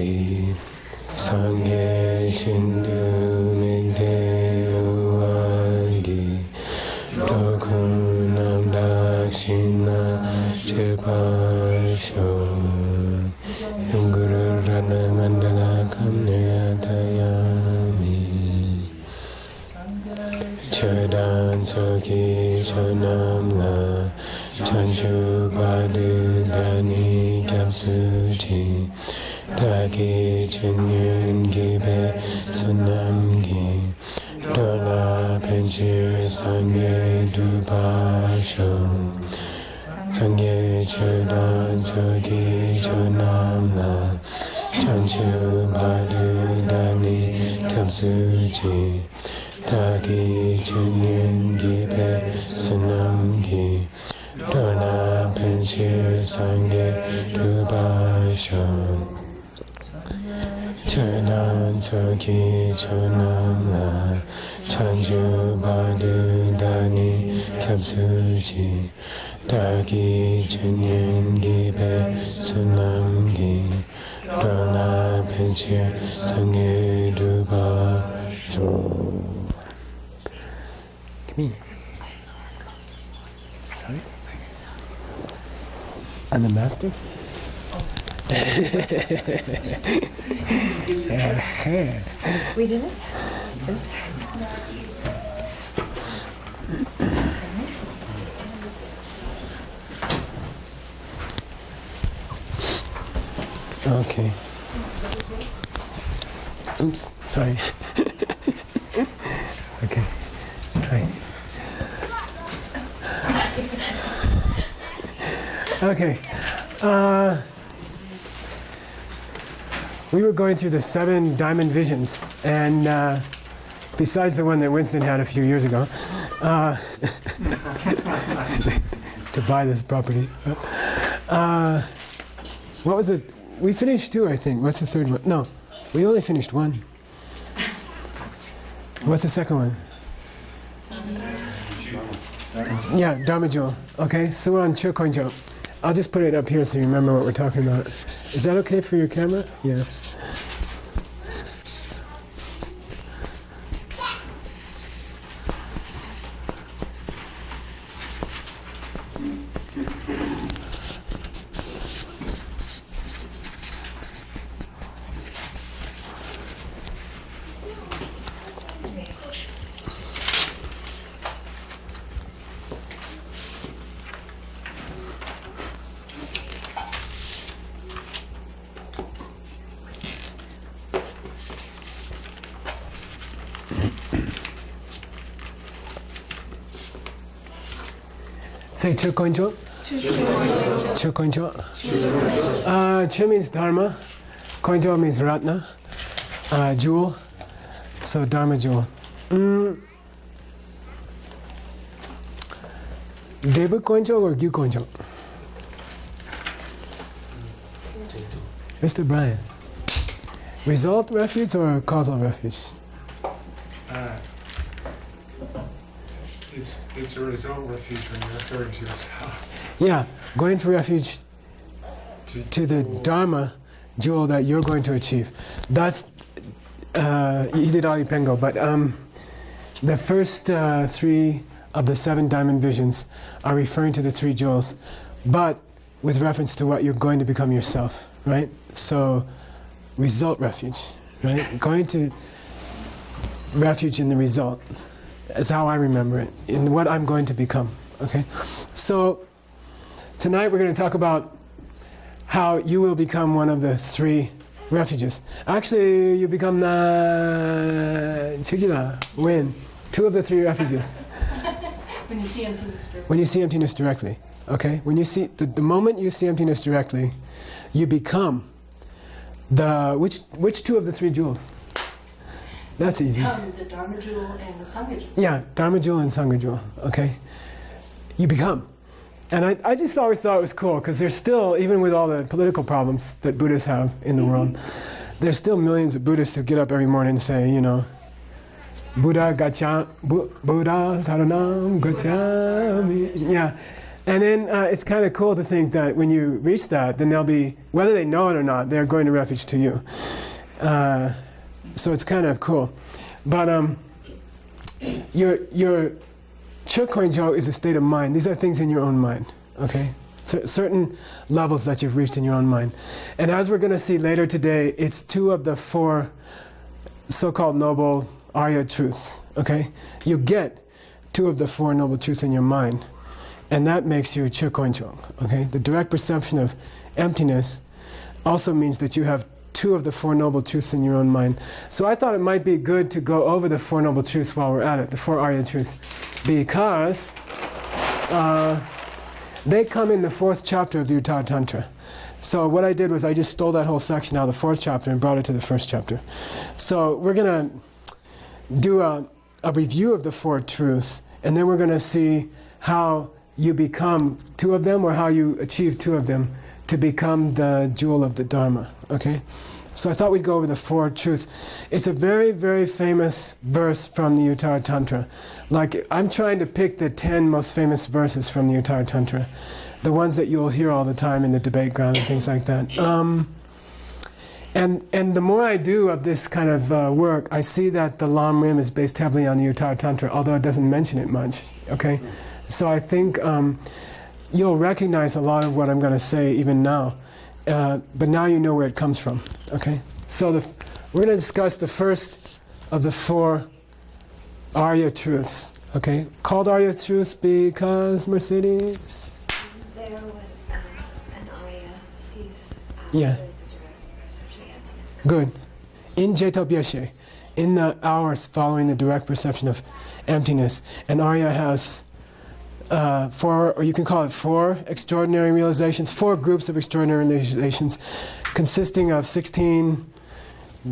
di sangye shindu minte uwadi dokunam dakshina chepasho Guru Rana Mandala Kamnayatayami Chodan Soki Chonamla Chanshu Padu Dani Kapsuchi Taki Chunyun Gibe Sanamgi Dola Penchir Sangye Dupasho Sangye Chodan Soki Chonamla Chanshu Padu Dani Kapsuchi Taki Chunyun Gibe Sanamgi Dona Penchir Sangye Dubasho Chodan Soki Chonamla Chanju Badu Dani Kapsuchi Taki Chunyun Gibe Sunamgi Dona Penchir Sangye Dubasho Come here. Sorry? I'm the master? We did it? Oops. Okay. Oops, sorry. Okay. Hi. Okay. We were going through the 7 diamond visions, and besides the one that Winston had a few years ago, to buy this property. What was it? We finished 2, I think. What's the 3rd one? No, we only finished 1. What's the 2nd one? Yeah, Dharma Jewel. Okay, so we're on Chokonjo. I'll just put it up here so you remember what we're talking about. Is that okay for your camera? Yeah. Say Chokonjo. Chokonjo. Cho means Dharma. Konjo means Ratna. Jewel. So Dharma Jewel. Debu Konjo or Gyu Konjo? Mr. Brian. Result refuge or causal refuge? It's a result refuge when you're referring to yourself. Yeah, going for refuge to the Dharma jewel that you're going to achieve. That's Hidedali Pengo, but the first 3 of the 7 diamond visions are referring to the 3 jewels, but with reference to what you're going to become yourself, right? So, result refuge, right? Going to refuge in the result. Is how I remember it, in what I'm going to become, okay? So, tonight we're going to talk about how you will become one of the 3 refuges. Actually, you become when? 2 of the 3 refuges. When you see emptiness directly. When you see emptiness directly, okay? When you see, the moment you see emptiness directly, you become the, which 2 of the 3 jewels? That's easy. The Dharma Jewel and the Sangha Jewel. Yeah, Dharma Jewel and Sangha Jewel, okay? You become. And I just always thought it was cool, because there's still, even with all the political problems that Buddhists have in the world, there's still millions of Buddhists who get up every morning and say, you know, Buddha Gacha, Buddha Saranam Gacchami. Yeah, And then it's kind of cool to think that when you reach that, then they'll be, whether they know it or not, they're going to refuge to you. So it's kind of cool. But your Chukhoinjo is a state of mind. These are things in your own mind, okay? Certain levels that you've reached in your own mind. And as we're going to see later today, it's 2 of the 4 so-called noble Arya truths, okay? You get 2 of the 4 noble truths in your mind, and that makes you Chukhoinjo, okay? The direct perception of emptiness also means that you have 2 of the 4 noble truths in your own mind. So I thought it might be good to go over the 4 noble truths while we're at it, the 4 Arya truths, because they come in the 4th chapter of the Uttara Tantra. So what I did was I just stole that whole section out of the 4th chapter and brought it to the 1st chapter. So we're going to do a review of the 4 truths, and then we're going to see how you become 2 of them, or how you achieve 2 of them to become the jewel of the Dharma, okay? So I thought we'd go over the 4 truths. It's a very, very famous verse from the Uttara Tantra. Like, I'm trying to pick the 10 most famous verses from the Uttara Tantra, the ones that you'll hear all the time in the debate ground and things like that. And the more I do of this kind of work, I see that the Lam Rim is based heavily on the Uttara Tantra, although it doesn't mention it much, okay? So I think you'll recognize a lot of what I'm going to say even now, but now you know where it comes from, okay? So we're going to discuss the first of the 4 Arya truths, okay? Called Arya truths because, Mercedes? They're what an Arya sees Yeah. after the direct perception of emptiness. Good. In Jeta Byeshe, in the hours following the direct perception of emptiness, an Arya has 4, or you can call it 4 extraordinary realizations, 4 groups of extraordinary realizations, consisting of 16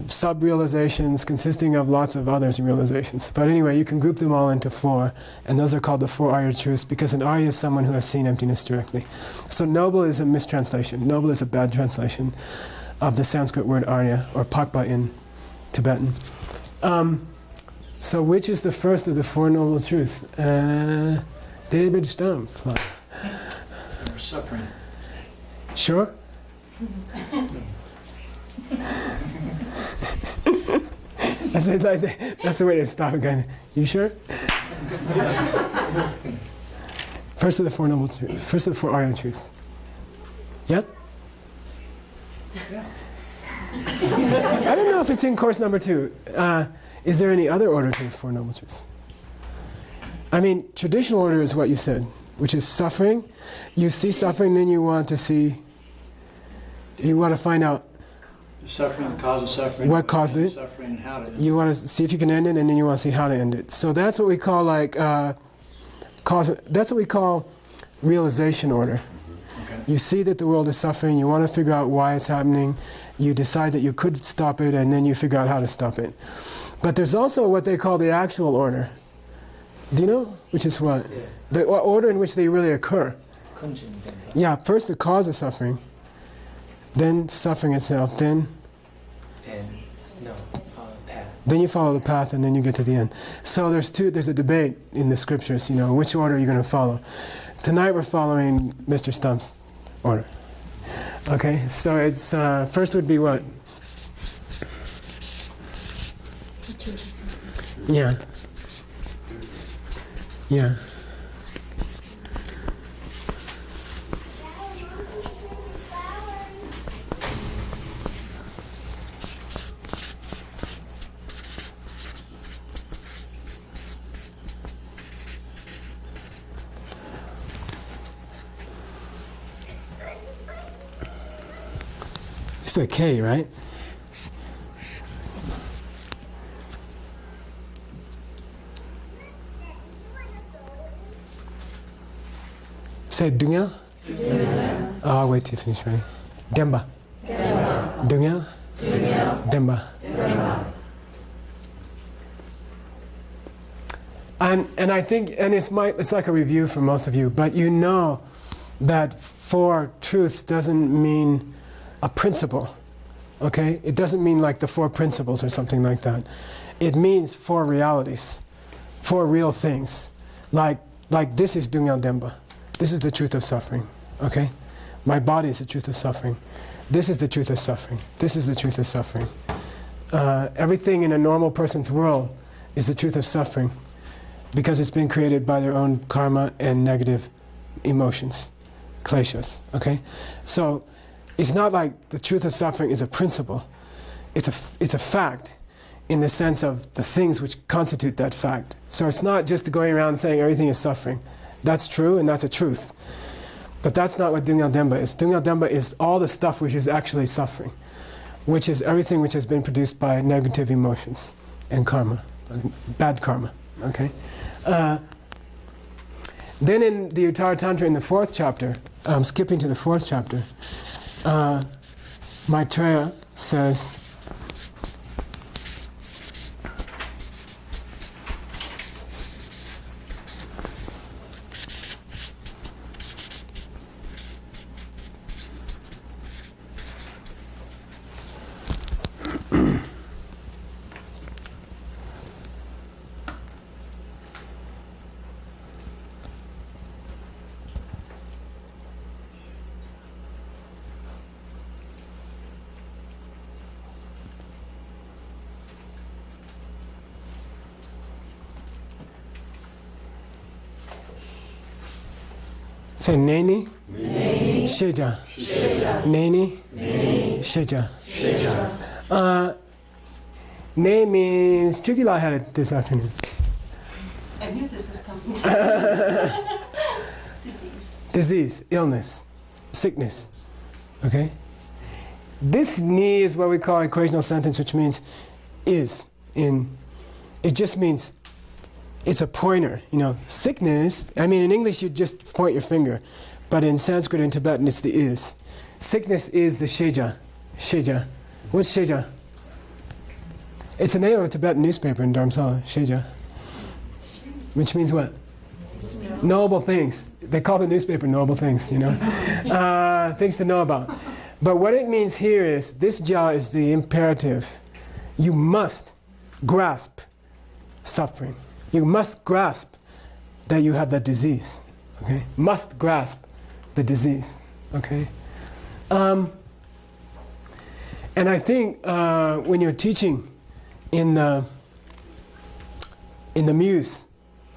sub-realizations, consisting of lots of others realizations. But anyway, you can group them all into 4, and those are called the 4 Arya truths, because an Arya is someone who has seen emptiness directly. So noble is a mistranslation. Noble is a bad translation of the Sanskrit word Arya, or Pakpa in Tibetan. So which is the first of the 4 noble truths? David Stump. Suffering. Sure? That's the way to stop a guy. You sure? First of the 4 noble truths. First of the 4 Arya truths. Yeah? I don't know if it's in course number 2. Is there any other order to the 4 noble truths? I mean, traditional order is what you said, which is suffering. You see suffering, then you want to find out Suffering, the cause of suffering. What caused it? Suffering and how to end it. You want to see if you can end it, and then you want to see how to end it. So that's what we call that's what we call realization order. Okay. You see that the world is suffering, you want to figure out why it's happening, you decide that you could stop it, and then you figure out how to stop it. But there's also what they call the actual order. Do you know? Which is what? Yeah. The order in which they really occur. Kunjin Denpa. Yeah, first the cause of suffering, then suffering itself, then Path. then you follow the path, and then you get to the end. So there's a debate in the scriptures, which order you're going to follow. Tonight we're following Mr. Stump's order. Okay, so it's first would be what? Yeah. Yeah. It's a K, right? Say Dunya? I'll wait till you finish, ready? Demba. Dunya? Demba. And I think, and it's like a review for most of you, but you know that 4 truths doesn't mean a principle, okay? It doesn't mean like the 4 principles or something like that. It means 4 realities, 4 real things. Like this is Dungyal Demba. This is the truth of suffering. Okay? My body is the truth of suffering. This is the truth of suffering. This is the truth of suffering. Everything in a normal person's world is the truth of suffering because it's been created by their own karma and negative emotions, kleshas. Okay? So it's not like the truth of suffering is a principle. It's a fact in the sense of the things which constitute that fact. So it's not just going around saying everything is suffering. That's true and that's a truth. But that's not what Dungyal Demba is. Dungyal Demba is all the stuff which is actually suffering, which is everything which has been produced by negative emotions and karma, bad karma. Okay. Then in the Uttara Tantra, in the 4th chapter, I'm skipping to the 4th chapter. Maitreya says, say Neni, Sheja. Neni, Sheja. Ne means, Chukila had it this afternoon. I knew this was coming. Disease. Disease, illness, sickness. Okay? This ni is what we call equational sentence, which means is in. It just means it's a pointer, you know. Sickness, I mean in English you just point your finger, but in Sanskrit and Tibetan it's the is. Sickness is the sheja. Sheja. What's sheja? It's the name of a Tibetan newspaper in Dharamsala, sheja. Which means what? Noble things. They call the newspaper noble things, you know. Things to know about. But what it means here is, this ja is the imperative. You must grasp suffering. You must grasp that you have that disease. Okay? Must grasp the disease. Okay? And I think when you're teaching in the Muse,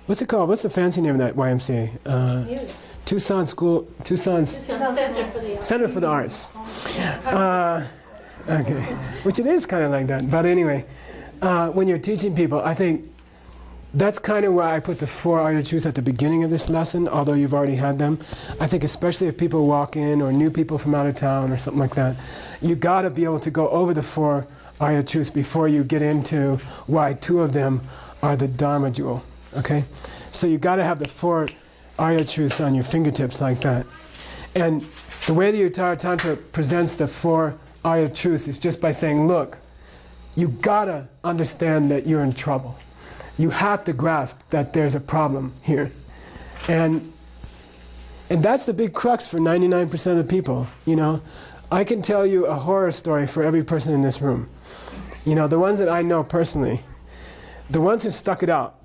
what's it called? What's the fancy name of that YMCA? Muse. Tucson Center for the Arts. Okay, which it is kind of like that. But anyway, when you're teaching people, I think that's kind of where I put the 4 Arya Truths at the beginning of this lesson, although you've already had them. I think especially if people walk in or new people from out of town or something like that, you got to be able to go over the 4 Arya Truths before you get into why 2 of them are the Dharma jewel. Okay? So you got to have the 4 Arya Truths on your fingertips like that. And the way the Uttara Tantra presents the 4 Arya Truths is just by saying, look, you got to understand that you're in trouble. You have to grasp that there's a problem here. And that's the big crux for 99% of the people, you know. I can tell you a horror story for every person in this room. You know, the ones that I know personally, the ones who stuck it out,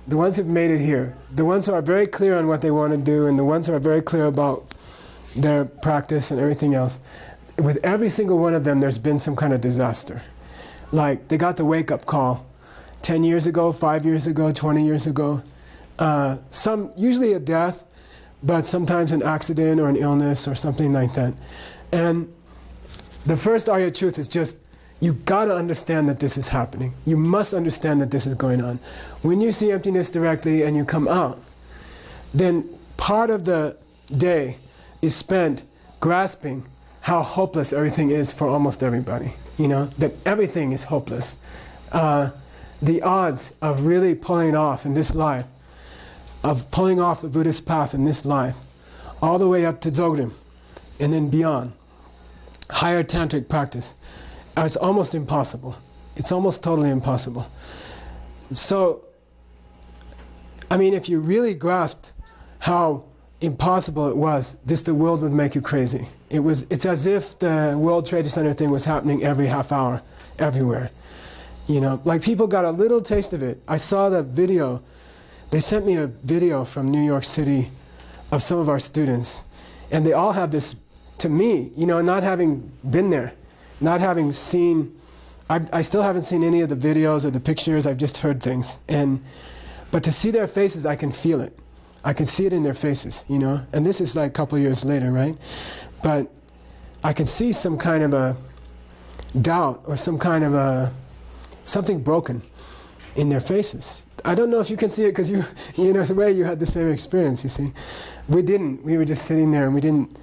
the ones who've made it here, the ones who are very clear on what they want to do, and the ones who are very clear about their practice and everything else, with every single one of them there's been some kind of disaster. Like, they got the wake-up call 10 years ago, 5 years ago, 20 years ago. Usually a death, but sometimes an accident or an illness or something like that. And the first Arya Truth is just, you got to understand that this is happening. You must understand that this is going on. When you see emptiness directly and you come out, then part of the day is spent grasping how hopeless everything is for almost everybody. You know, that everything is hopeless. The odds of really pulling off in this life, of pulling off the Buddhist path in this life, all the way up to Dzogchen and then beyond, higher tantric practice, it's almost impossible. It's almost totally impossible. So, I mean, if you really grasped how impossible it was, the world would make you crazy. It's as if the World Trade Center thing was happening every half hour, everywhere. You know, like people got a little taste of it. I saw the video. They sent me a video from New York City of some of our students. And they all have this, to me, not having been there, not having seen, I still haven't seen any of the videos or the pictures, I've just heard things. But to see their faces, I can feel it. I can see it in their faces, And this is like a couple years later, right? But I can see some kind of a doubt or some kind of something broken in their faces. I don't know if you can see it because the way you had the same experience, you see. We didn't. We were just sitting there and we didn't.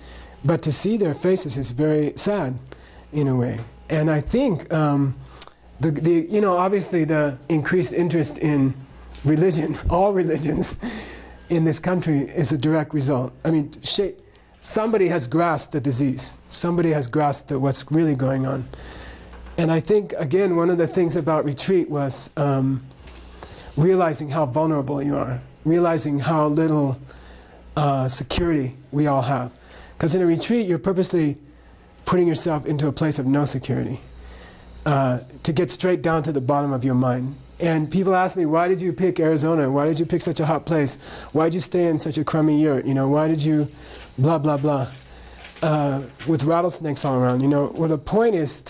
But to see their faces is very sad, in a way. And I think, obviously the increased interest in religion, all religions in this country is a direct result. I mean, somebody has grasped the disease. Somebody has grasped what's really going on. And I think, again, one of the things about retreat was realizing how vulnerable you are, realizing how little security we all have. Because in a retreat, you're purposely putting yourself into a place of no security to get straight down to the bottom of your mind. And people ask me, why did you pick Arizona? Why did you pick such a hot place? Why did you stay in such a crummy yurt? Why did you blah, blah, blah, with rattlesnakes all around? Well, the point is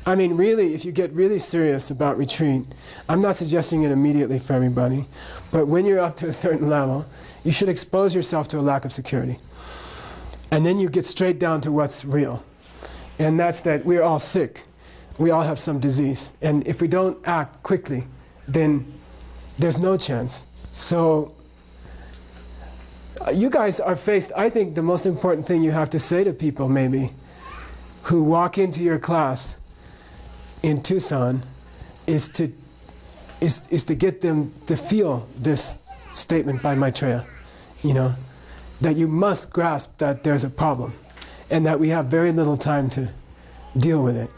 really, if you get really serious about retreat, I'm not suggesting it immediately for everybody, but when you're up to a certain level, you should expose yourself to a lack of security. And then you get straight down to what's real. And that's that we're all sick. We all have some disease. And if we don't act quickly, then there's no chance. So you guys are faced, I think the most important thing you have to say to people maybe who walk into your class in Tucson is to get them to feel this statement by Maitreya, that you must grasp that there's a problem and that we have very little time to deal with it.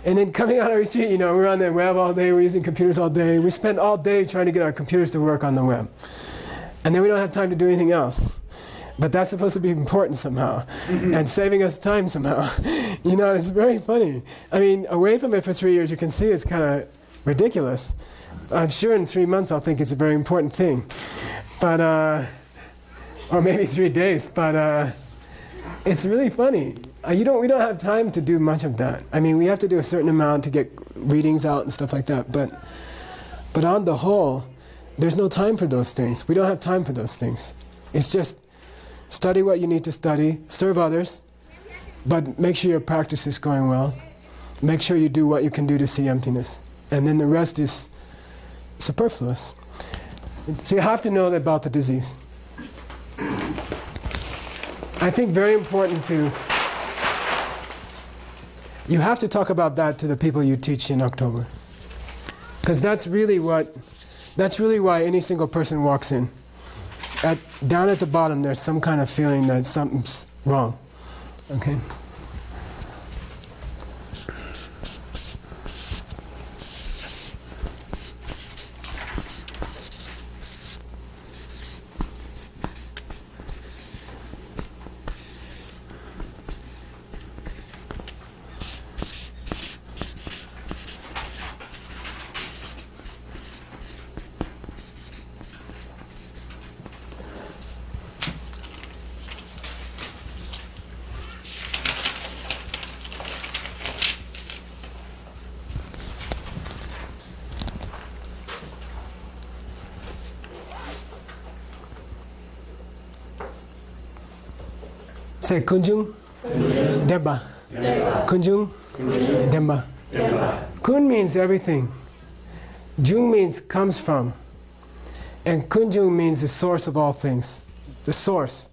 And then coming out of retreat, we're on the web all day, we're using computers all day, we spend all day trying to get our computers to work on the web. And then we don't have time to do anything else. But that's supposed to be important somehow, and saving us time somehow. It's very funny. I mean, away from it for 3 years, you can see it's kind of ridiculous. I'm sure in 3 months I'll think it's a very important thing. But, or maybe 3 days, but it's really funny. We don't have time to do much of that. I mean, we have to do a certain amount to get readings out and stuff like that, but on the whole, there's no time for those things. We don't have time for those things. It's just study what you need to study, serve others, but make sure your practice is going well. Make sure you do what you can do to see emptiness. And then the rest is superfluous. So you have to know about the disease. I think very important you have to talk about that to the people you teach in October. Because that's really why any single person walks in. Down at the bottom, there's some kind of feeling that something's wrong. Okay? Say Kunjung, Deba. Kunjung, Demba. Kun means everything. Jung means comes from. And Kunjung means the source of all things. The source.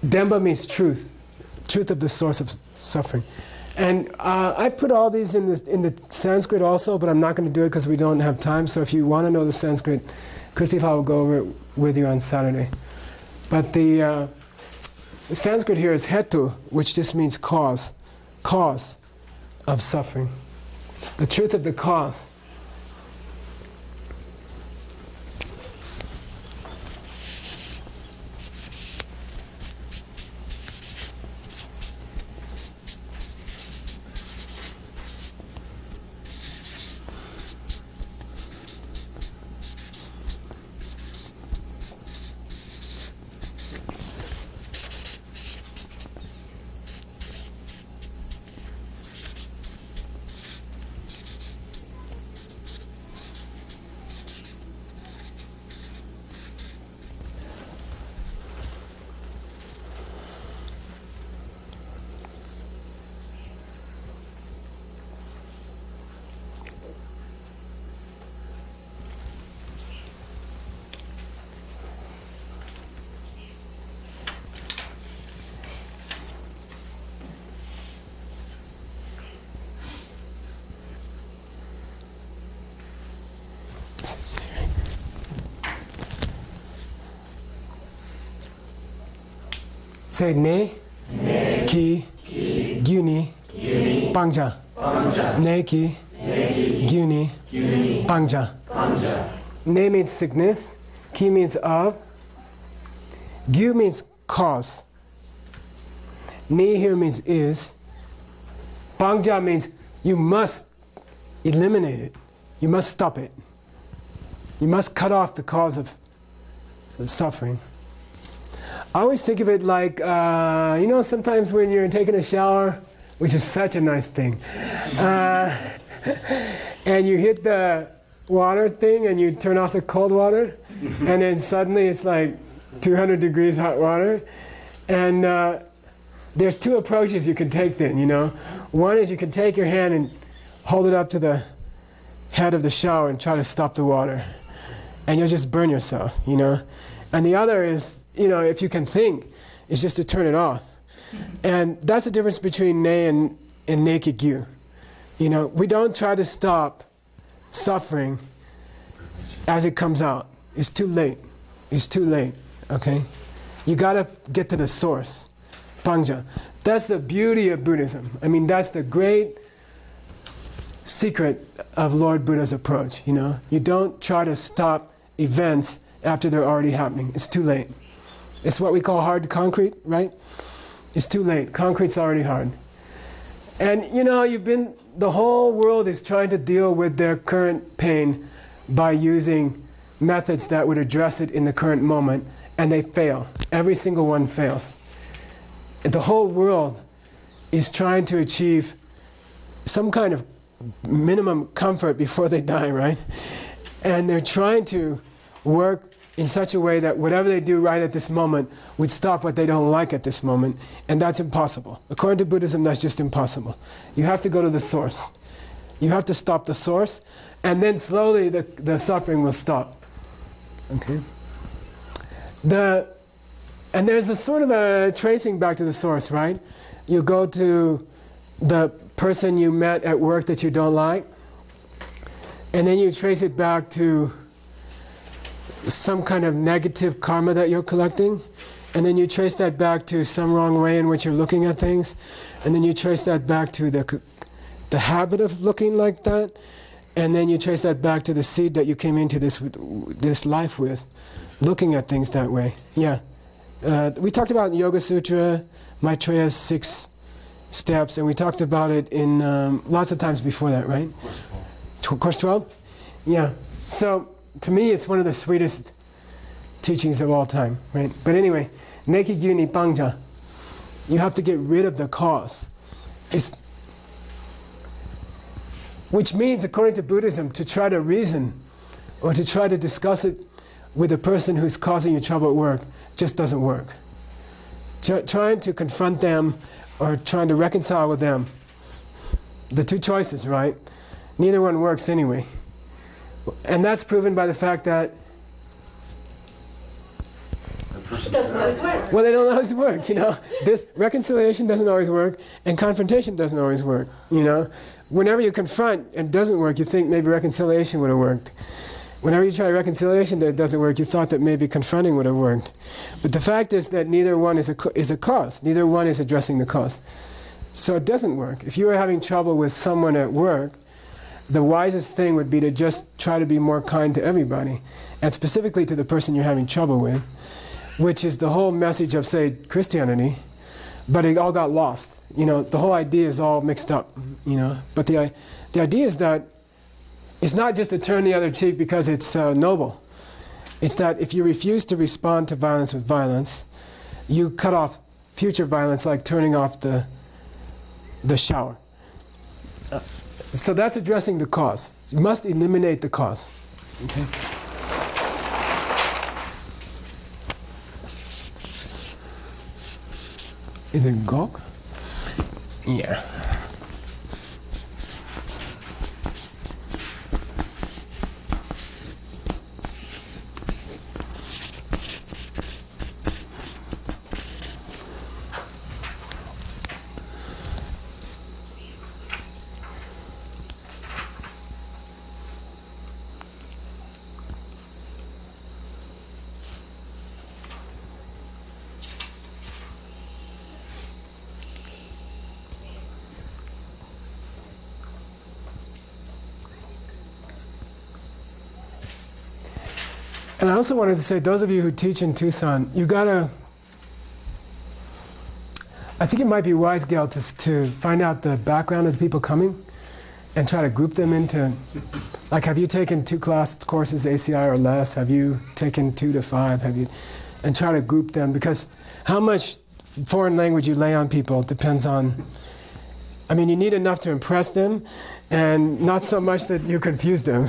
Demba means truth. Truth of the source of suffering. And I've put all these in the Sanskrit also, but I'm not going to do it because we don't have time. So if you want to know the Sanskrit, Christy will go over it with you on Saturday. But the Sanskrit here is hetu, which just means cause of suffering. The truth of the cause. Say ne, ki, gyuni, pangja. Ne ki, gyuni, pangja. Ne means sickness, ki means of, gyu means cause. Ne here means is. Pangja means you must eliminate it. You must stop it. You must cut off the cause of the suffering. I always think of it like, sometimes when you're taking a shower, which is such a nice thing, and you hit the water thing and you turn off the cold water, and then suddenly it's like 200 degrees hot water. And there's two approaches you can take then, One is you can take your hand and hold it up to the head of the shower and try to stop the water. And you'll just burn yourself, And the other is, if you can think, is just to turn it off. And that's the difference between ne and naked gyu. We don't try to stop suffering as it comes out. It's too late. It's too late, okay? You gotta get to the source, pangja. That's the beauty of Buddhism. That's the great secret of Lord Buddha's approach, You don't try to stop events after they're already happening. It's too late. It's what we call hard concrete, right? It's too late. Concrete's already hard. And the whole world is trying to deal with their current pain by using methods that would address it in the current moment, and they fail. Every single one fails. The whole world is trying to achieve some kind of minimum comfort before they die, right? And they're trying to work in such a way that whatever they do right at this moment would stop what they don't like at this moment, and that's impossible. According to Buddhism, that's just impossible. You have to go to the source. You have to stop the source, and then slowly the suffering will stop. Okay? And there's a sort of a tracing back to the source, right? You go to the person you met at work that you don't like, and then you trace it back to some kind of negative karma that you're collecting, and then you trace that back to some wrong way in which you're looking at things, and then you trace that back to the habit of looking like that, and then you trace that back to the seed that you came into this life with, looking at things that way. Yeah. We talked about Yoga Sutra, Maitreya's 6 steps, and we talked about it in lots of times before that, right? Course 12? Yeah. So, to me, it's one of the sweetest teachings of all time, right? But anyway, neki gyuni pangja. You have to get rid of the cause. Which means, according to Buddhism, to try to reason or to try to discuss it with the person who's causing you trouble at work just doesn't work. Trying to confront them or trying to reconcile with them, the two choices, right? Neither one works anyway. And that's proven by the fact that It doesn't always work. well, they don't always work, This reconciliation doesn't always work, and confrontation doesn't always work, Whenever you confront and it doesn't work, you think maybe reconciliation would have worked. Whenever you try reconciliation that it doesn't work, you thought that maybe confronting would have worked. But the fact is that neither one is a cause. Neither one is addressing the cause. So it doesn't work. If you were having trouble with someone at work, the wisest thing would be to just try to be more kind to everybody, and specifically to the person you're having trouble with, which is the whole message of, say, Christianity, but it all got lost. The whole idea is all mixed up, But the idea is that it's not just to turn the other cheek because it's noble. It's that if you refuse to respond to violence with violence, you cut off future violence like turning off the shower. So that's addressing the cause. You must eliminate the cause. Okay? Is it gok? Yeah. And I also wanted to say, those of you who teach in Tucson, you gotta, I think it might be wise, Gail, to find out the background of the people coming and try to group them into, like, have you taken 2 class courses, ACI or less? Have you taken 2 to 5? Have you, and try to group them, because how much foreign language you lay on people depends on, I mean, you need enough to impress them, and not so much that you confuse them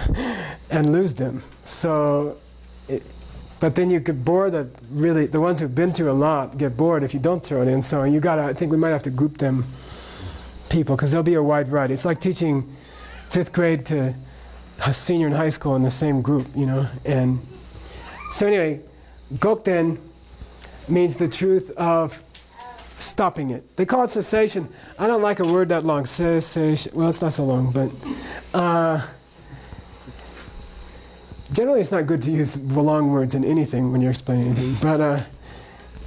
and lose them. So, but then you could bore the ones who've been through a lot get bored if you don't throw it in. So you gotta, I think we might have to group them, people, because there'll be a wide variety. It's like teaching 5th grade to a senior in high school in the same group, you know. And so anyway, Gokden means the truth of stopping it. They call it cessation. I don't like a word that long. Cessation. Well, it's not so long, but generally it's not good to use long words in anything when you're explaining anything. But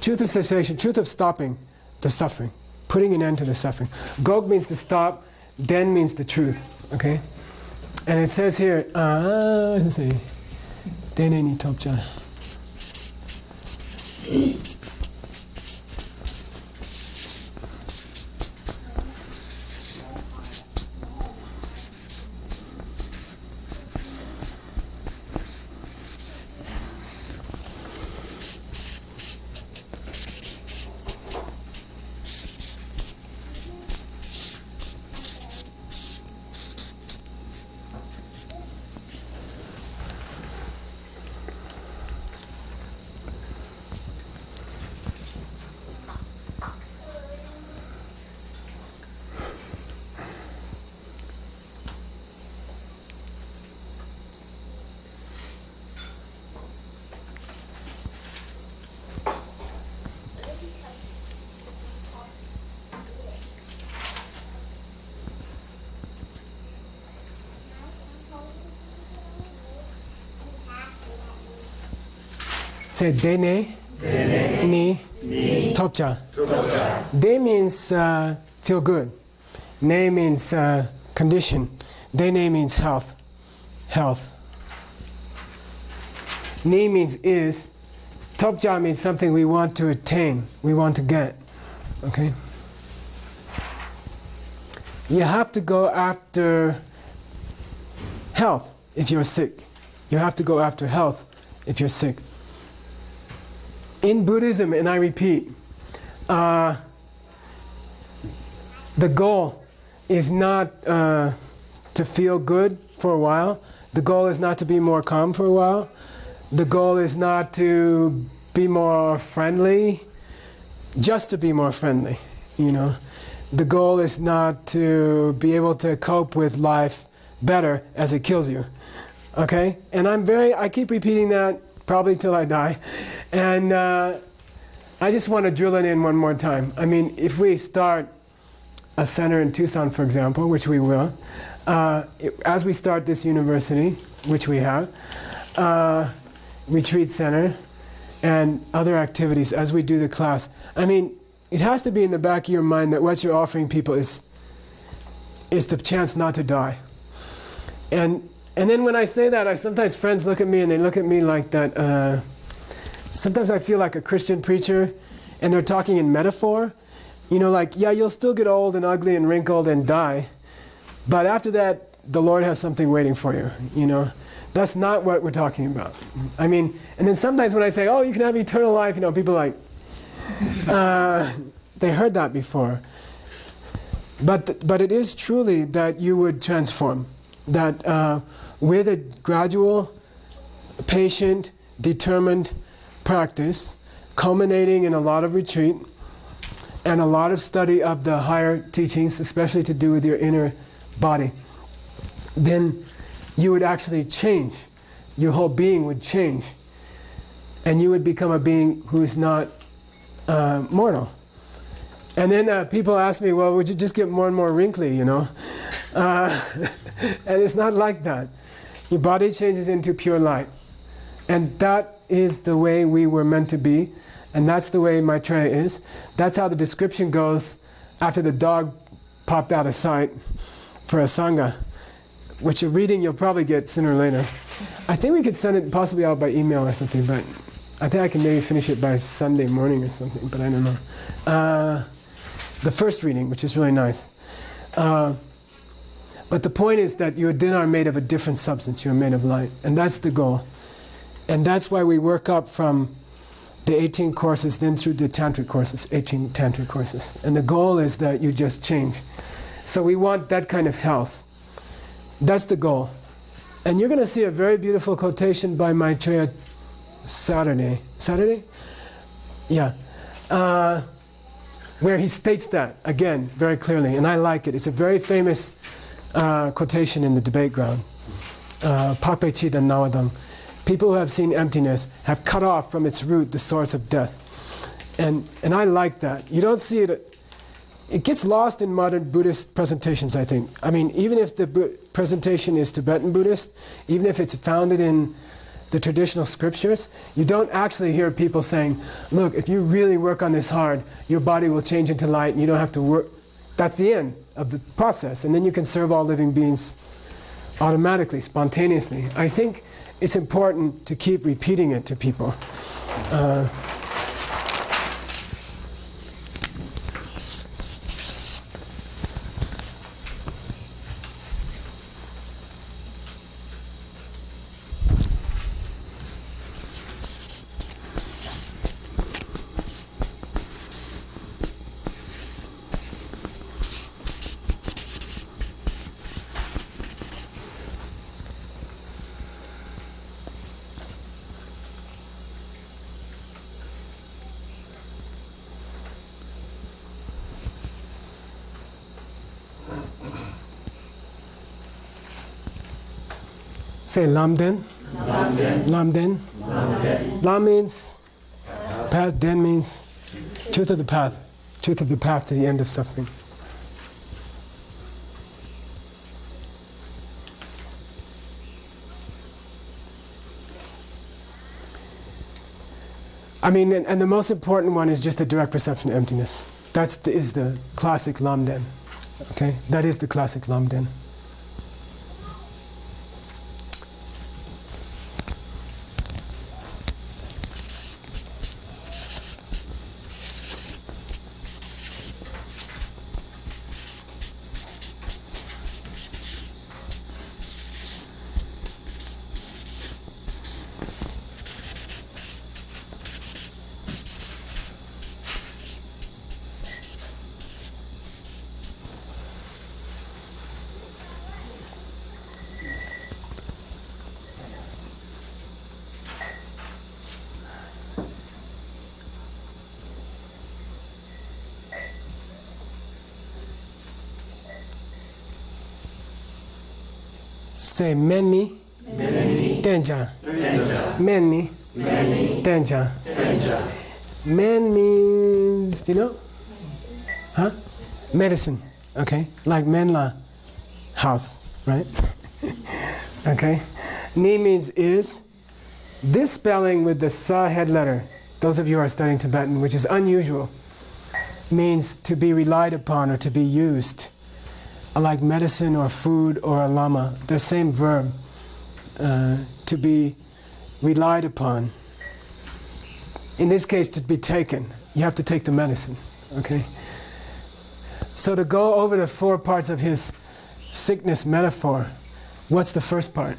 truth of cessation, truth of stopping the suffering, putting an end to the suffering. Gok means to stop. Den means the truth. Okay, and it says here, let's see, Dene ni topcha. Say Dene ni topcha. De means feel good. Ne means condition. Dene means health. Health. Ni means is. Topcha means something we want to attain, we want to get. Okay? You have to go after health if you're sick. You have to go after health if you're sick. In Buddhism, and I repeat, the goal is not to feel good for a while. The goal is not to be more calm for a while. The goal is not to be more friendly, just to be more friendly, you know. The goal is not to be able to cope with life better as it kills you, okay? And I keep repeating that probably till I die. And I just want to drill it in one more time. I mean, if we start a center in Tucson, for example, which we will, as we start this university, which we have, retreat center, and other activities as we do the class, I mean, it has to be in the back of your mind that what you're offering people is the chance not to die. And then when I say that, sometimes friends look at me and they look at me like that. Sometimes I feel like a Christian preacher, and they're talking in metaphor. You know, like, yeah, you'll still get old and ugly and wrinkled and die, but after that, the Lord has something waiting for you, you know. That's not what we're talking about. I mean, and then sometimes when I say, oh, you can have eternal life, you know, people are like, they heard that before. But it is truly that you would transform. That with a gradual, patient, determined practice, culminating in a lot of retreat and a lot of study of the higher teachings, especially to do with your inner body, then you would actually change. Your whole being would change. And you would become a being who is not mortal. And then people ask me, well, would you just get more and more wrinkly, you know? And it's not like that. Your body changes into pure light. And that is the way we were meant to be. And that's the way Maitreya is. That's how the description goes after the dog popped out of sight for a Sangha, which you're reading, you'll probably get sooner or later. I think we could send it possibly out by email or something, but I think I can maybe finish it by Sunday morning or something, but I don't know. The first reading, which is really nice. But the point is that you then are made of a different substance. You're made of light. And that's the goal. And that's why we work up from the 18 courses, then through the tantric courses, 18 tantric courses. And the goal is that you just change. So we want that kind of health. That's the goal. And you're going to see a very beautiful quotation by Maitreya Saturday. Saturday? Yeah. Where he states that, again, very clearly. And I like it. It's a very famous quotation in the debate ground. Pape Chidan Nawadang. People who have seen emptiness have cut off from its root the source of death. And I like that. You don't see it. It gets lost in modern Buddhist presentations, I think. I mean, even if the presentation is Tibetan Buddhist, even if it's founded in the traditional scriptures, you don't actually hear people saying, look, if you really work on this hard, your body will change into light and you don't have to work. That's the end of the process. And then you can serve all living beings automatically, spontaneously. I think it's important to keep repeating it to people. Say Lamden. Lamden. Lamden. Lamden. Lam means path, Den means truth of the path. Truth of the path to the end of suffering. I mean, and the most important one is just the direct perception of emptiness. That is the classic Lamden. Okay? That is the classic Lamden. Say Menmi, Tenja. Menmi, Tenja. Men means, do you know? Huh? Medicine, okay? Like Menla house, right? Okay? Ni means is. This spelling with the Sa head letter, those of you who are studying Tibetan, which is unusual, means to be relied upon or to be used. Like medicine or food or a lama, the same verb, to be relied upon. In this case, to be taken. You have to take the medicine, okay? So to go over the 4 parts of his sickness metaphor, what's the first part?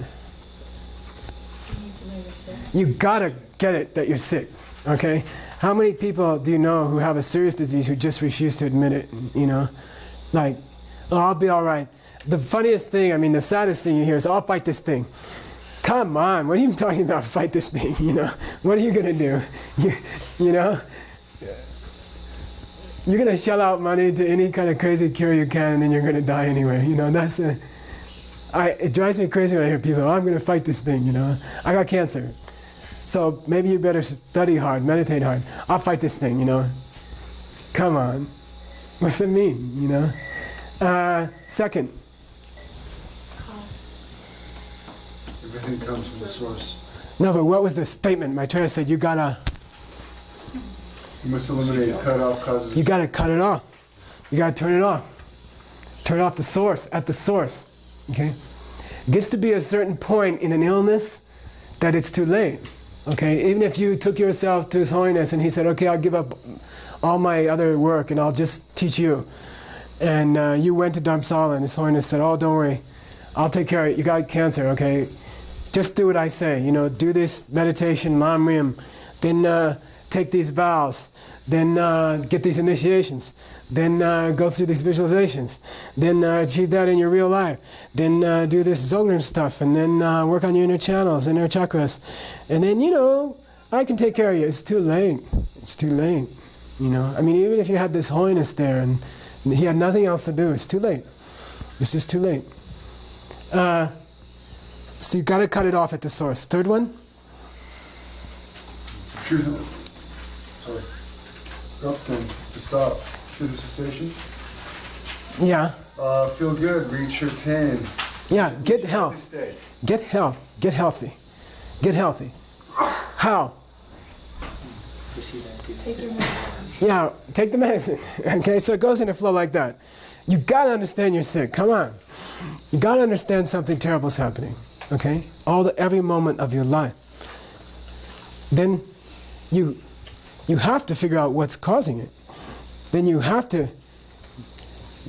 You gotta get it that you're sick, okay? How many people do you know who have a serious disease who just refuse to admit it, you know? Like, oh, I'll be all right. The funniest thing, I mean, the saddest thing you hear is, oh, I'll fight this thing. Come on, what are you talking about, fight this thing, you know? What are you going to do? You know? You're going to shell out money to any kind of crazy cure you can, and then you're going to die anyway, you know? It drives me crazy when I hear people, oh, I'm going to fight this thing, you know? I got cancer. So maybe you better study hard, meditate hard. I'll fight this thing, you know? Come on. What's it mean, you know? Second. Everything comes from the source. No, but what was the statement? Maitreya said you gotta... You must eliminate, cut off causes. You gotta cut it off. You gotta turn it off. Turn off the source, at the source. Okay? Gets to be a certain point in an illness that it's too late. Okay, even if you took yourself to His Holiness and He said, okay, I'll give up all my other work and I'll just teach you. And you went to Dharamsala and His Holiness said, oh, don't worry, I'll take care of it. You got cancer, okay? Just do what I say. You know, do this meditation, Lam Rim, then take these vows, then get these initiations, then go through these visualizations, then achieve that in your real life, then do this Zogrim stuff, and then work on your inner channels, inner chakras, and then, you know, I can take care of you. It's too late. It's too late. You know, I mean, even if you had this holiness there and he had nothing else to do, it's too late. It's just too late. So you got to cut it off at the source. Third one? Truth of, sorry. To stop. Truth of cessation. Yeah. Feel good. Reach your 10. Yeah, get health. State. Get health. Get healthy. Get healthy. How? Proceed empty. Take your medicine. Yeah, take the medicine. Okay, so it goes in a flow like that. You gotta understand you're sick. Come on. You gotta understand something terrible is happening. Okay? Every moment of your life. Then you have to figure out what's causing it. Then you have to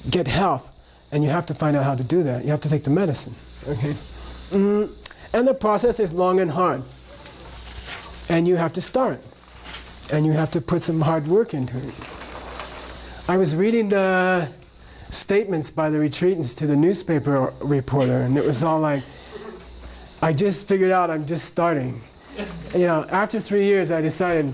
get health, and you have to find out how to do that. You have to take the medicine. Okay? And the process is long and hard. And you have to start. And you have to put some hard work into it. I was reading the statements by the retreatants to the newspaper reporter, and it was all like, I just figured out I'm just starting. You know, after 3 years I decided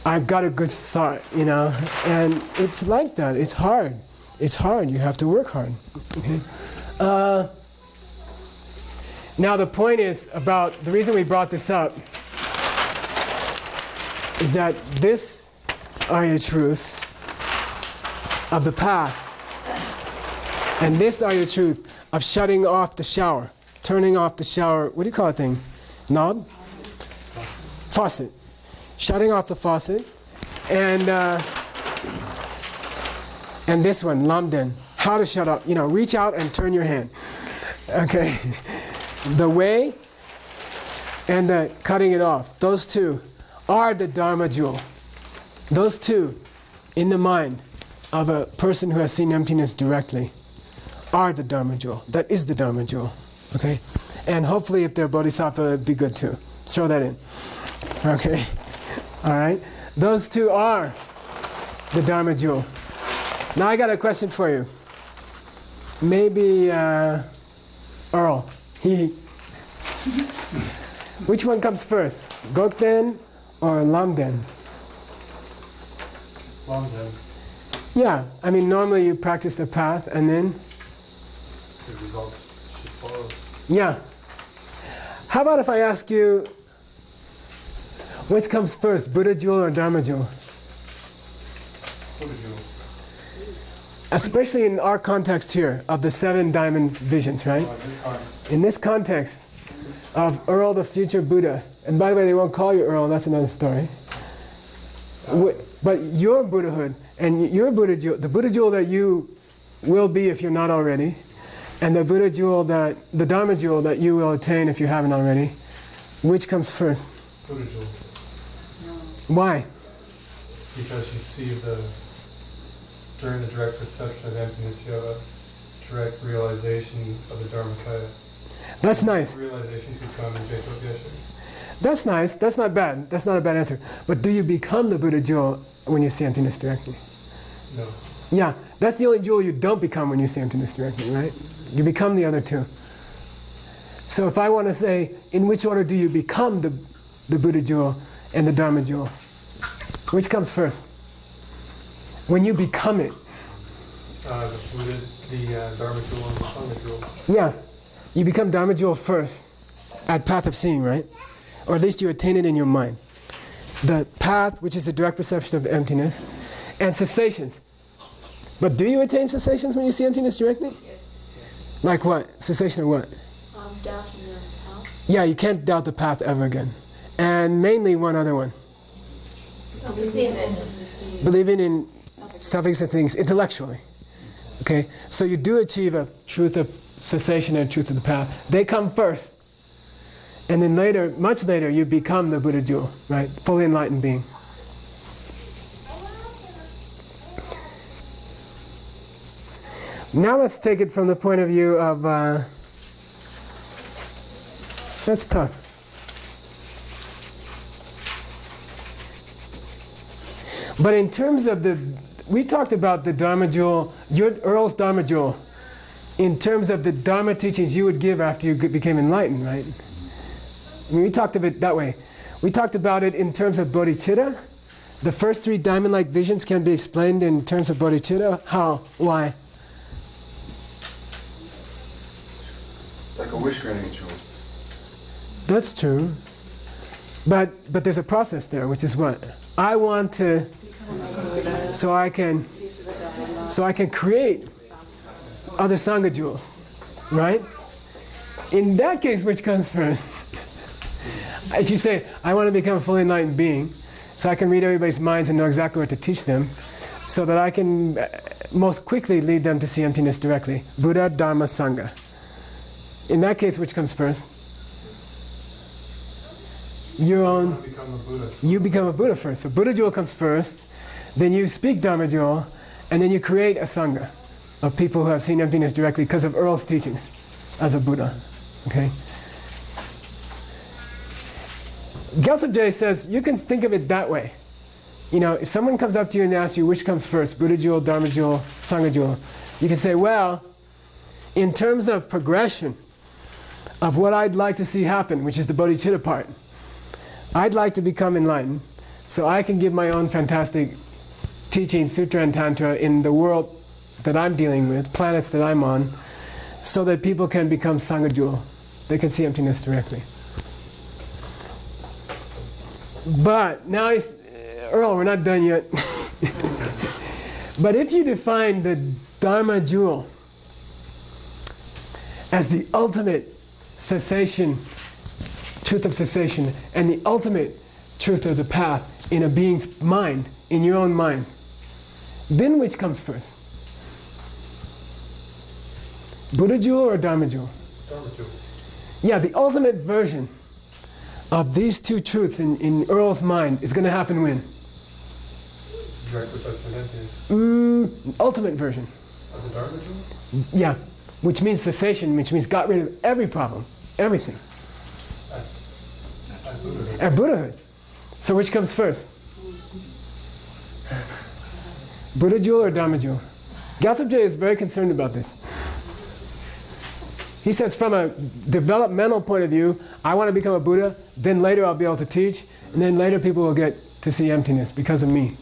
I've got a good start, you know. And it's like that. It's hard. It's hard. You have to work hard. Okay? Now the point is about, the reason we brought this up is that this Arya truth of the path and this Arya truth of shutting off the shower, turning off the shower, what do you call it thing? Knob? Faucet. Shutting off the faucet. And this one, Lamden, how to shut up. You know, reach out and turn your hand. Okay. The way and the cutting it off, those two are the Dharma jewel. Those two, in the mind of a person who has seen emptiness directly, are the Dharma jewel. That is the Dharma jewel. Okay? And hopefully if they're Bodhisattva, it'd be good too. Throw that in. Okay? Alright? Those two are the Dharma jewel. Now I got a question for you. Maybe Earl. Which one comes first? Gokden or Lamden? Lamden. Yeah, I mean normally you practice the path and then? The results should follow. Yeah. How about if I ask you, which comes first, Buddha jewel or Dharma jewel? Buddha jewel. Especially in our context here of the 7 diamond visions, right? In this context of Earl, the future Buddha. And by the way, they won't call you Earl, that's another story. But your Buddhahood and your Buddha jewel, the Buddha jewel that you will be if you're not already, and the Buddha jewel the Dharma jewel that you will attain if you haven't already, which comes first? Buddha jewel. Why? Because you see during the direct perception of emptiness, you have a direct realization of the Dharmakaya. That's nice. Realizations would come in Jaitot Geshe. That's nice. That's not bad. That's not a bad answer. But do you become the Buddha jewel when you see emptiness directly? No. Yeah, that's the only jewel you don't become when you see emptiness directly, right? You become the other two. So if I want to say, in which order do you become the Buddha jewel and the Dharma jewel? Which comes first? When you become it. The Buddha, the Dharma jewel and the Sangha jewel. Yeah, you become Dharma jewel first at path of seeing, right? Or at least you attain it in your mind. The path, which is the direct perception of emptiness, and cessations. But do you attain cessations when you see emptiness directly? Yes. Like what? Cessation of what? Doubting your health. Yeah, you can't doubt the path ever again. And mainly one other one. Believing in self-existent things intellectually. Okay? So you do achieve a truth of cessation and truth of the path. They come first. And then later, much later, you become the Buddha jewel, right? Fully enlightened being. Now let's take it from the point of view of, that's tough. But in terms of we talked about the Dharma jewel, Earl's Dharma jewel, in terms of the Dharma teachings you would give after you became enlightened, right? I mean, we talked of it that way. We talked about it in terms of bodhicitta. The first 3 diamond-like visions can be explained in terms of bodhicitta. How? Why? It's like a wish-granting jewel. That's true. But there's a process there, which is what? I want to, so I can create other Sangha jewels, right? In that case, which comes first? If you say, I want to become a fully enlightened being, so I can read everybody's minds and know exactly what to teach them, so that I can most quickly lead them to see emptiness directly. Buddha, Dharma, Sangha. In that case, which comes first? Your own. You become a Buddha first. So Buddha jewel comes first, then you speak Dharma jewel, and then you create a Sangha of people who have seen emptiness directly because of Earl's teachings as a Buddha. Okay? Gyaltsab Je says you can think of it that way. You know, if someone comes up to you and asks you which comes first, Buddha jewel, Dharma jewel, Sangha jewel, you can say, well, in terms of progression of what I'd like to see happen, which is the bodhicitta part, I'd like to become enlightened so I can give my own fantastic teaching, sutra and tantra, in the world that I'm dealing with, planets that I'm on, so that people can become Sangha jewel. They can see emptiness directly. But now, Earl, we're not done yet. But if you define the Dharma jewel as the ultimate cessation, truth of cessation, and the ultimate truth of the path in a being's mind, in your own mind, then which comes first? Buddha jewel or Dharma jewel? Dharma jewel. Yeah, the ultimate version of these two truths in Earl's mind is going to happen when? Direct perception of emptiness. Ultimate version. Of the Dharma jewel? Yeah, which means cessation, which means got rid of every problem, everything. At Buddhahood. At Buddhahood. So which comes first? Buddha jewel or Dharma jewel? Gyaltsab Je is very concerned about this. He says from a developmental point of view, I want to become a Buddha, then later I'll be able to teach, and then later people will get to see emptiness because of me.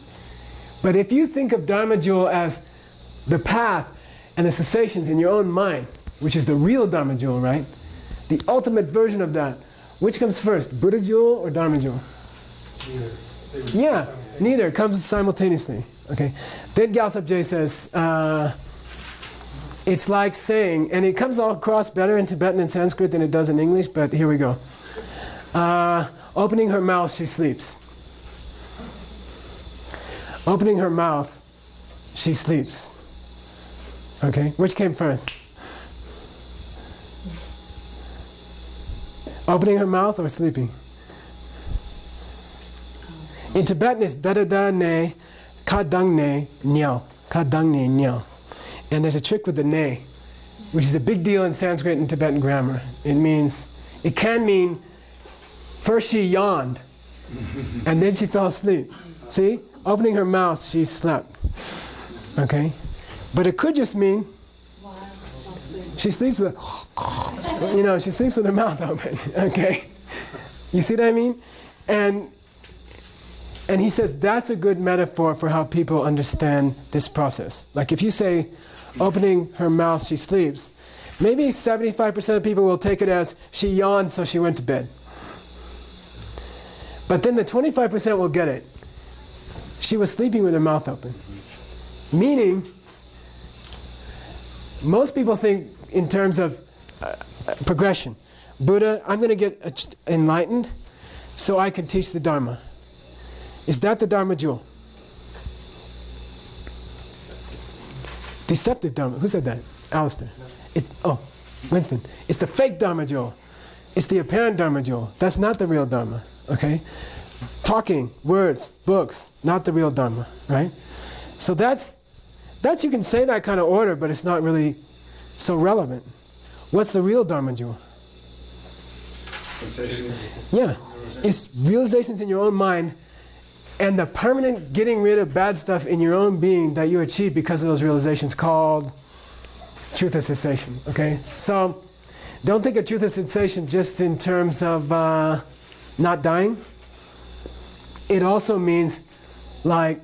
But if you think of Dharma jewel as the path and the cessations in your own mind, which is the real Dharma jewel, right? The ultimate version of that, which comes first, Buddha jewel or Dharma jewel? Neither. Yeah, neither comes simultaneously. Okay. Then Gyaltsab Je says, it's like saying, and it comes all across better in Tibetan and Sanskrit than it does in English, but here we go. Opening her mouth, she sleeps. Opening her mouth, she sleeps. Okay, which came first? Opening her mouth or sleeping? In Tibetan it's dadada ne, kadang ne, nyao. Kadang ne, nyao. And there's a trick with the ne, which is a big deal in Sanskrit and Tibetan grammar. It can mean first she yawned and then she fell asleep. See? Opening her mouth, she slept. Okay? But it could just mean she sleeps with, she sleeps with her mouth open. Okay? You see what I mean? And he says that's a good metaphor for how people understand this process. Like if you say, opening her mouth, she sleeps, maybe 75% of people will take it as she yawned so she went to bed. But then the 25% will get it. She was sleeping with her mouth open. Meaning, most people think in terms of progression. Buddha, I'm going to get enlightened so I can teach the Dharma. Is that the Dharma jewel? Deceptive Dharma. Who said that? Alistair. Winston, it's the fake Dharma jewel. It's the apparent Dharma jewel. That's not the real Dharma, okay? Talking, words, books, not the real Dharma, right? So that's you can say that kind of order, but it's not really so relevant. What's the real Dharma jewel? Sensations. Yeah, it's realizations in your own mind and the permanent getting rid of bad stuff in your own being that you achieve because of those realizations, called truth of cessation, okay? So don't think of truth of cessation just in terms of not dying. It also means like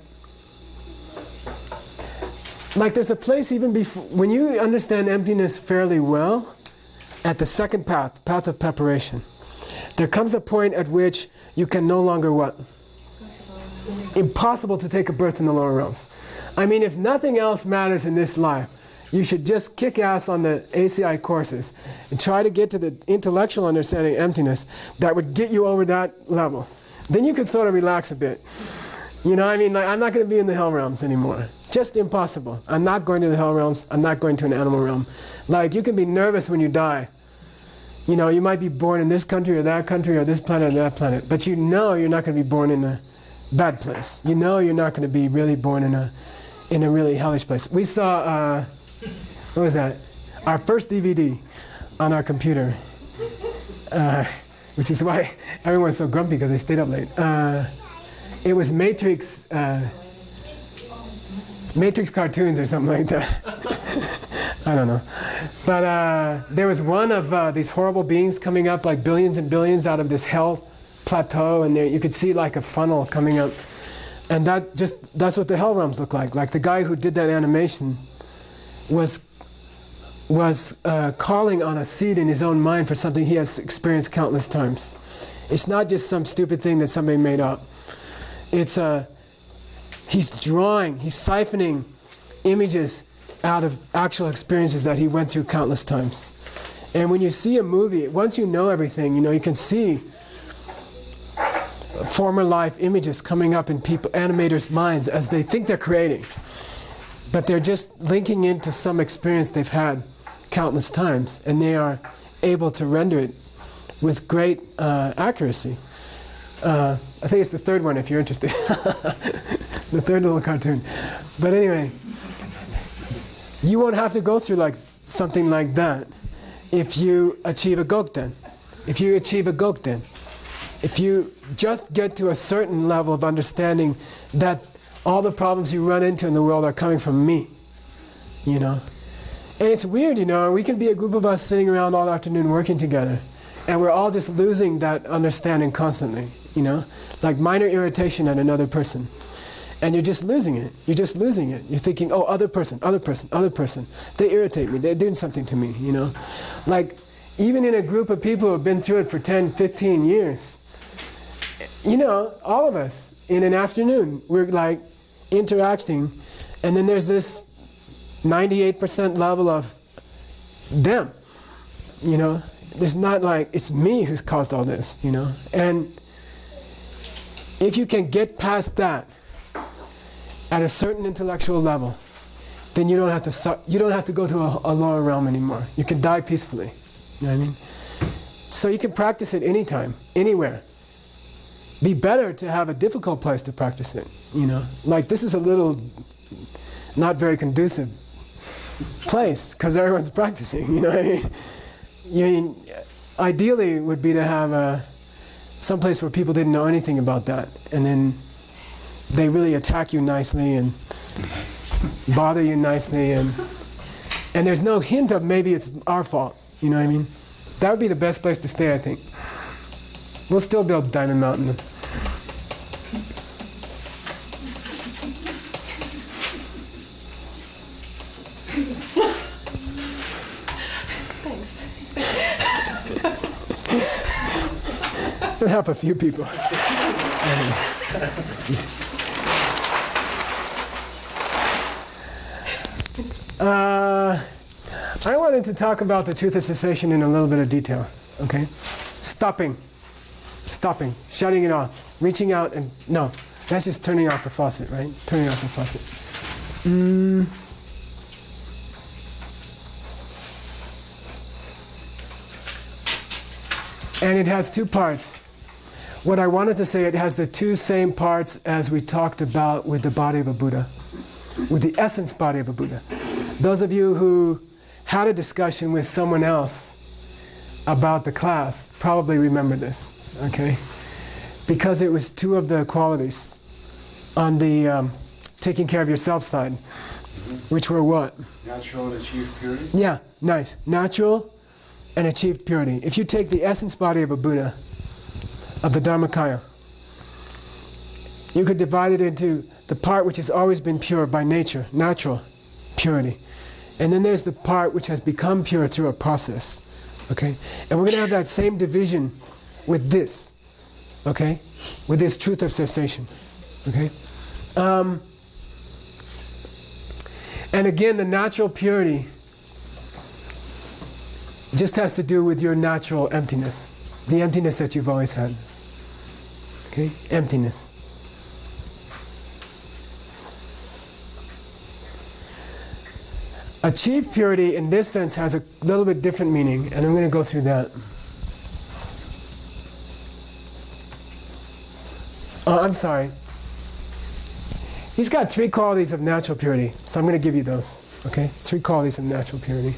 there's a place even before, when you understand emptiness fairly well, at the second path, path of preparation, there comes a point at which you can no longer what? Impossible to take a birth in the lower realms. I mean, if nothing else matters in this life, you should just kick ass on the ACI courses and try to get to the intellectual understanding of emptiness that would get you over that level. Then you could sort of relax a bit. You know, I mean, like, I'm not going to be in the hell realms anymore. Just impossible. I'm not going to the hell realms. I'm not going to an animal realm. Like, you can be nervous when you die. You know, you might be born in this country or that country or this planet or that planet, but you know you're not going to be born in a bad place. You know you're not going to be really born in a really hellish place. We saw, what was that? Our first DVD on our computer, which is why everyone's so grumpy because they stayed up late. It was Matrix cartoons or something like that. I don't know. But there was one of these horrible beings coming up, like billions and billions out of this hell plateau, and there you could see like a funnel coming up. And that's what the hell realms look like. Like the guy who did that animation was calling on a seed in his own mind for something he has experienced countless times. It's not just some stupid thing that somebody made up. It's he's siphoning images out of actual experiences that he went through countless times. And when you see a movie, once you know everything, you know, you can see former life images coming up in animators' minds as they think they're creating. But they're just linking into some experience they've had countless times, and they are able to render it with great accuracy. I think it's the third one if you're interested. The third little cartoon. But anyway, you won't have to go through like something like that if you achieve a Gokten. If you achieve a Gokten. If you just get to a certain level of understanding that all the problems you run into in the world are coming from me, you know. And it's weird, you know, we can be a group of us sitting around all afternoon working together, and we're all just losing that understanding constantly, you know, like minor irritation at another person. And you're just losing it. You're just losing it. You're thinking, oh, other person, other person, other person. They irritate me. They're doing something to me, you know. Like, even in a group of people who have been through it for 10, 15 years, you know, all of us, in an afternoon, we're like interacting, and then there's this 98% level of them, you know. There's not like, it's me who's caused all this, you know. And if you can get past that at a certain intellectual level, then you don't have to go to a lower realm anymore. You can die peacefully. You know what I mean? So you can practice it anytime, anywhere. Be better to have a difficult place to practice it, you know. Like this is a little not very conducive place because everyone's practicing, you know what I mean? I mean, ideally it would be to have some place where people didn't know anything about that, and then they really attack you nicely and bother you nicely, and there's no hint of maybe it's our fault, you know what I mean? That would be the best place to stay, I think. We'll still build Diamond Mountain. Thanks. It'll help a few people. I wanted to talk about the truth of cessation in a little bit of detail, okay? Stopping, shutting it off, reaching out, and no, that's just turning off the faucet, right? Turning off the faucet. And it has two parts. What I wanted to say, it has the two same parts as we talked about with the body of a Buddha, with the essence body of a Buddha. Those of you who had a discussion with someone else about the class probably remember this, okay? Because it was two of the qualities on the taking care of yourself side, which were what? Natural and achieved purity? Yeah, nice. Natural and achieved purity. If you take the essence body of a Buddha, of the Dharmakaya, you could divide it into the part which has always been pure by nature, natural purity. And then there's the part which has become pure through a process. Okay? And we're going to have that same division with this. Okay? With this truth of cessation. Okay? And again, the natural purity just has to do with your natural emptiness. The emptiness that you've always had. Okay? Emptiness. Achieved purity in this sense has a little bit different meaning, and I'm going to go through that. Oh, I'm sorry. He's got three qualities of natural purity, so I'm going to give you those. Okay? Three qualities of natural purity.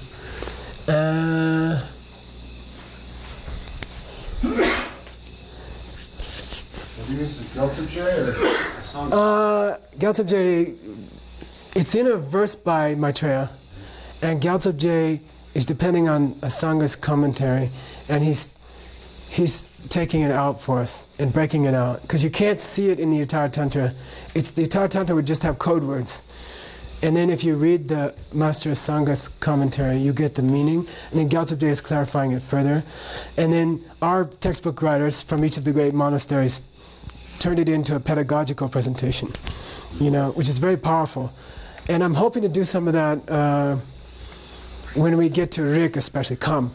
This is Gyaltsab or Asanga? Gyaltsab, it's in a verse by Maitreya, and Gyaltsab is depending on Asanga's commentary, and he's taking it out for us and breaking it out, because you can't see it in the UttaraTantra. The UttaraTantra would just have code words, and then if you read the Master Asanga's commentary, you get the meaning, and then Gyaltsab is clarifying it further, and then our textbook writers from each of the great monasteries turned it into a pedagogical presentation, which is very powerful. And I'm hoping to do some of that when we get to Rik, especially, Kam.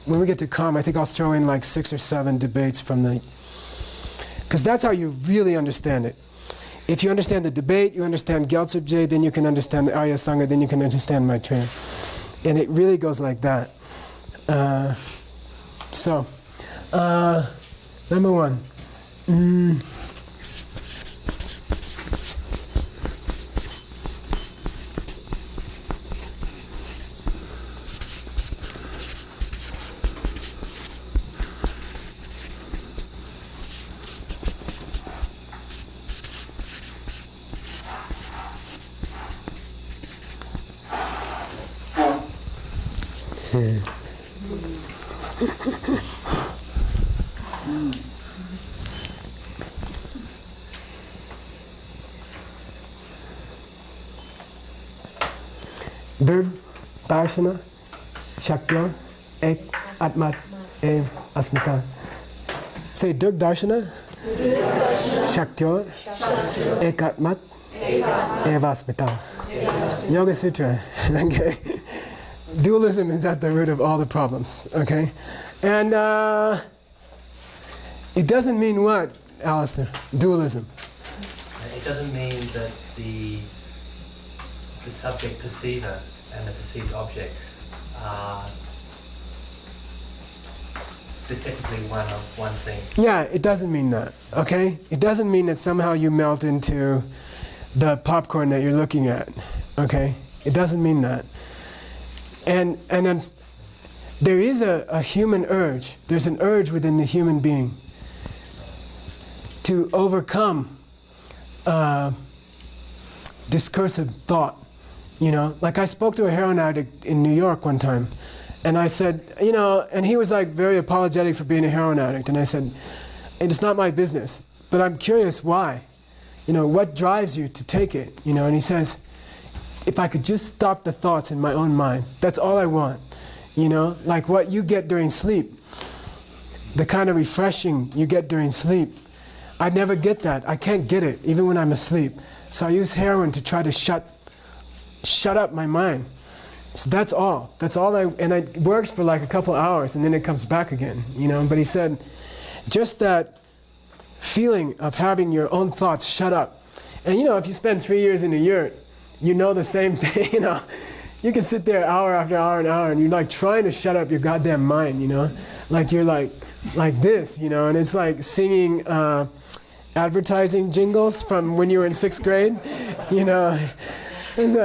When we get to Kam, I think I'll throw in like 6 or 7 debates from the... Because that's how you really understand it. If you understand the debate, you understand Gyaltsab, then you can understand the Arya Sangha, then you can understand Maitreya. And it really goes like that. Number one. Durg Darshana Shaktya Ek Atmat Ev Asmita. Say Durg Darshana Shaktya Ek Atmat Ev Asmita. Yoga Sutra. Okay. Dualism is at the root of all the problems. Okay? And it doesn't mean what, Alistair? Dualism. It doesn't mean that the subject perceiver and the perceived object are specifically one thing. Yeah, it doesn't mean that, okay? It doesn't mean that somehow you melt into the popcorn that you're looking at, okay? It doesn't mean that. And then there is a human urge, there's an urge within the human being to overcome discursive thought. Like I spoke to a heroin addict in New York one time, and I said, and he was like very apologetic for being a heroin addict, and I said, it's not my business, but I'm curious why. What drives you to take it? And he says, if I could just stop the thoughts in my own mind, that's all I want. Like what you get during sleep, the kind of refreshing you get during sleep. I never get that. I can't get it, even when I'm asleep. So I use heroin to try to shut up my mind. So that's all. And it works for like a couple hours, and then it comes back again, But he said, just that feeling of having your own thoughts shut up. And if you spend 3 years in a yurt, you know the same thing, You can sit there hour after hour and hour, and you're like trying to shut up your goddamn mind, Like you're like like this, and it's like singing advertising jingles from when you were in 6th grade, There's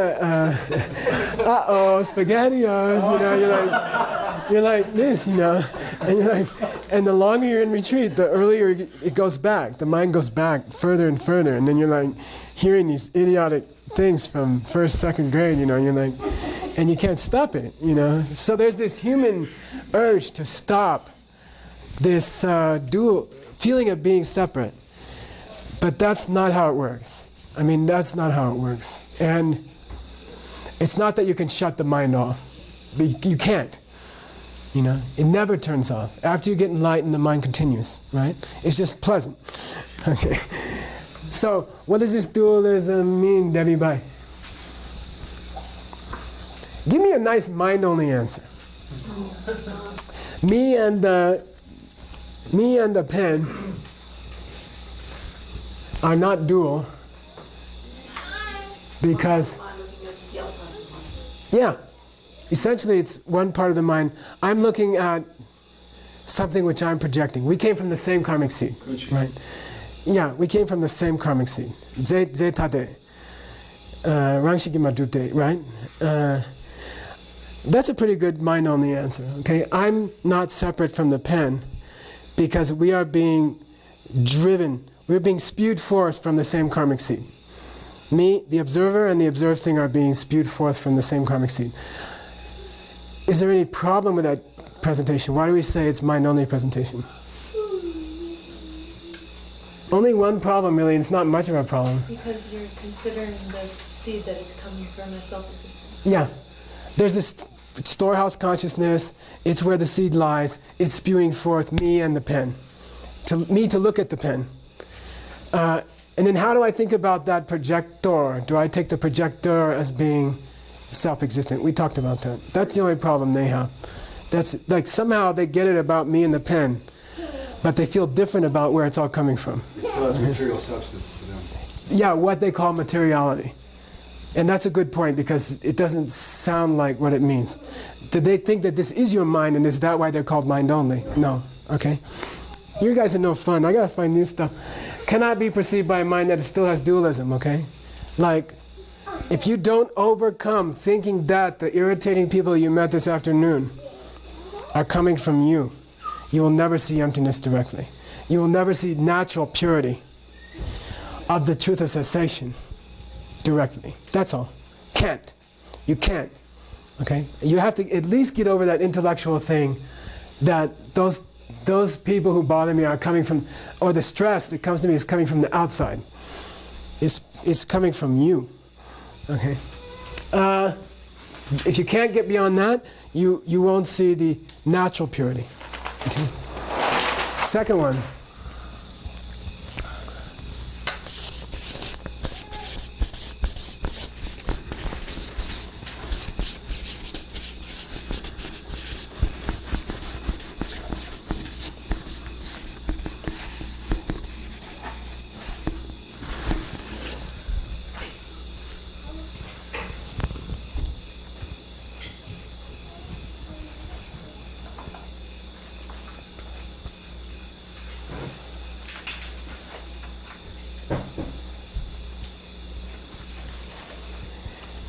spaghettios, you're like this, and you're like, and the longer you're in retreat, the earlier it goes back. The mind goes back further and further, and then you're like hearing these idiotic things from 1st, 2nd grade, you're like, and you can't stop it, So there's this human urge to stop this dual feeling of being separate, but that's not how it works. That's not how it works. And it's not that you can shut the mind off. You can't. It never turns off. After you get enlightened, the mind continues, right? It's just pleasant. Okay. So, what does this dualism mean, Debbie Bai? Give me a nice mind-only answer. Me and the pen are not dual. Because, yeah, essentially it's one part of the mind. I'm looking at something which I'm projecting. We came from the same karmic seed, right? Yeah, we came from the same karmic seed. Tate, Rangshiki Madute, right? That's a pretty good mind-only answer, okay? I'm not separate from the pen because we are being driven, we're being spewed forth from the same karmic seed. Me, the observer, and the observed thing are being spewed forth from the same karmic seed. Is there any problem with that presentation? Why do we say it's mind-only presentation? Only one problem, really, and it's not much of a problem. Because you're considering the seed that it's coming from as self-existent. Yeah. There's this storehouse consciousness. It's where the seed lies. It's spewing forth me and the pen. Me to look at the pen. And then how do I think about that projector? Do I take the projector as being self-existent? We talked about that. That's the only problem they have. That's like somehow they get it about me and the pen, but they feel different about where it's all coming from. It still has material substance to them. Yeah, what they call materiality. And that's a good point because it doesn't sound like what it means. Do they think that this is your mind and is that why they're called mind only? No. Okay. You guys are no fun. I gotta find new stuff. Cannot be perceived by a mind that still has dualism, okay? Like, if you don't overcome thinking that the irritating people you met this afternoon are coming from you, you will never see emptiness directly. You will never see natural purity of the truth of cessation directly. That's all. Can't. You can't. Okay? You have to at least get over that intellectual thing that those people who bother me are coming from, or the stress that comes to me is coming from the outside. It's coming from you. Okay? If you can't get beyond that, you won't see the natural purity. Okay? Second one.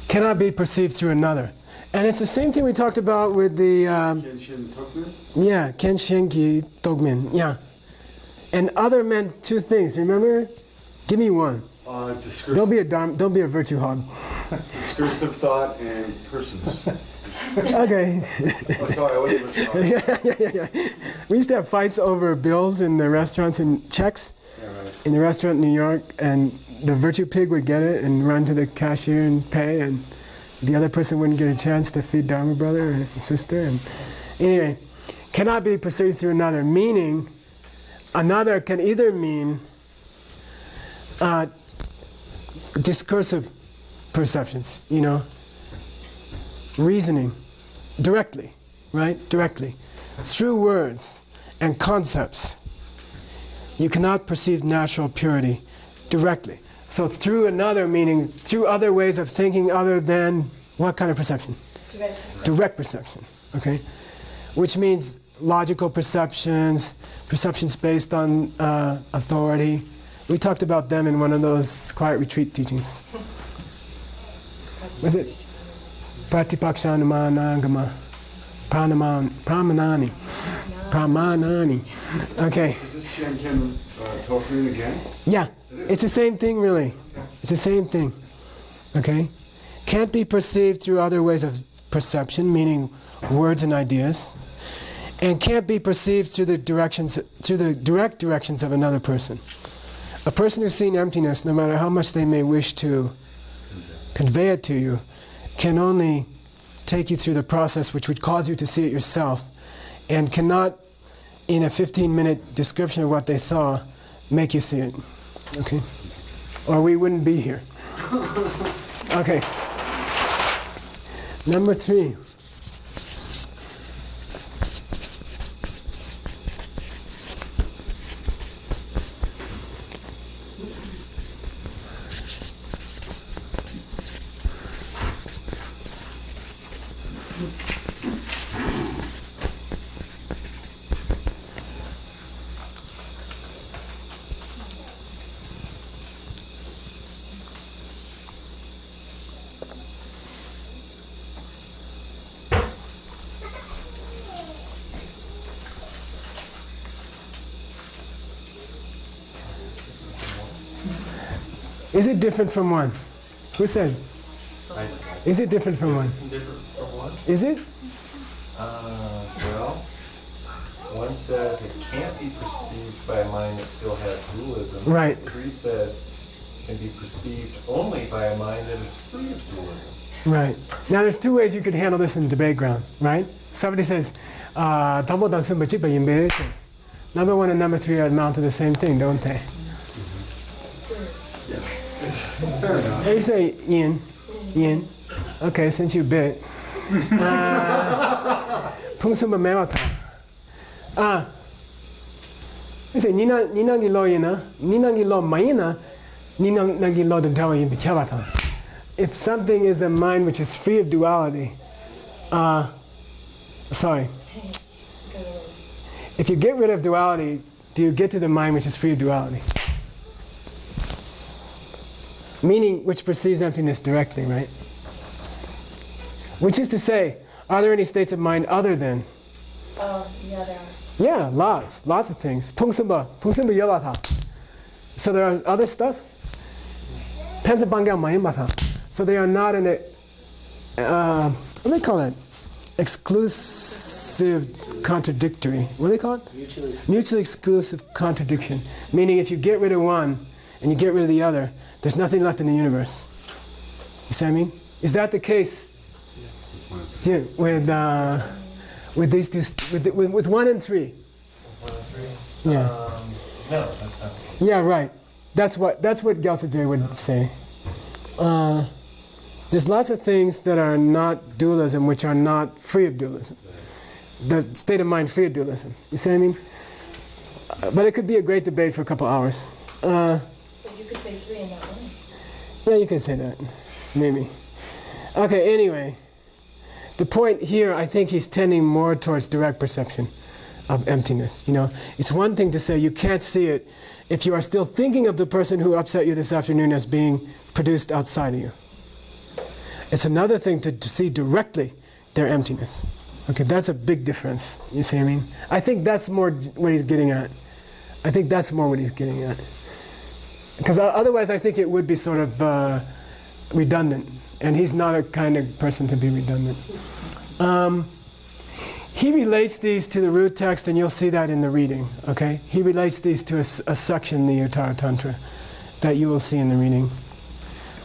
Cannot be perceived through another. And it's the same thing we talked about with the... Kenshin Tokmin? Yeah, Kenshinki Togmin, yeah. And other meant two things, remember? Give me one. Discursive. Don't be a virtue hog. Discursive thought and persons. Okay. Oh, sorry, I wasn't virtue hog. Yeah. We used to have fights over bills in the restaurants and checks. Yeah, right. In the restaurant in New York, and the virtue pig would get it and run to the cashier and pay, and the other person wouldn't get a chance to feed Dharma brother or sister. And anyway, cannot be perceived through another, meaning another can either mean discursive perceptions, reasoning directly, right? Directly. Through words and concepts, you cannot perceive natural purity directly. So through another, meaning through other ways of thinking other than what kind of perception? Direct perception. Direct perception, okay? Which means logical perceptions, perceptions based on authority. We talked about them in one of those quiet retreat teachings. Was it? Pratipakshanumanagama. Pramanani. Pramanani. Okay. Is this Shanken Tokun again? Yeah. It's the same thing, really. It's the same thing. Okay? Can't be perceived through other ways of perception, meaning words and ideas, and can't be perceived through the direct directions of another person. A person who's seen emptiness, no matter how much they may wish to convey it to you, can only take you through the process which would cause you to see it yourself, and cannot, in a 15-minute description of what they saw, make you see it. Okay? Or we wouldn't be here. Okay. Number 3. Is it different from one? Who said? Is it different from one? Different from one? Is it? Well, one says it can't be perceived by a mind that still has dualism. Right. 3 says it can be perceived only by a mind that is free of dualism. Right. Now there's 2 ways you could handle this in debate ground, right? Somebody says, number 1 and number 3 amount to the same thing, don't they? Fair enough. Hey, you say yin. Okay, since you bit. Pungsumba mewata. You say ninangi lo yina, ninangi lo mayina, ninangi lo dantawa yin bichavata. If something is a mind which is free of duality, if you get rid of duality, do you get to the mind which is free of duality? Meaning which perceives emptiness directly, right? Which is to say, are there any states of mind other than? Yeah, there are. Yeah, lots of things. Pungsumba yavata. So there are other stuff? Pensabangal mahimbata. So they are not in a, what do they call it? Exclusive contradictory. What do they call it? Mutually exclusive contradiction. Meaning if you get rid of one and you get rid of the other, there's nothing left in the universe. You see what I mean? Is that the case? Yeah, with these two, with 1 and 3? 1 and 3? Yeah. No, that's not. Yeah, right. That's what Gyaltsen would say. There's lots of things that are not dualism, which are not free of dualism. The state of mind free of dualism. You see what I mean? But it could be a great debate for a couple hours. But you could say 3 in that one. Yeah, you can say that. Maybe. Okay, anyway. The point here, I think he's tending more towards direct perception of emptiness. You know, it's one thing to say you can't see it if you are still thinking of the person who upset you this afternoon as being produced outside of you. It's another thing to see directly their emptiness. Okay, that's a big difference. You see what I mean? I think that's more what he's getting at. Because otherwise I think it would be sort of redundant. And he's not a kind of person to be redundant. He relates these to the root text, and you'll see that in the reading, okay? He relates these to a section in the Uttara Tantra that you will see in the reading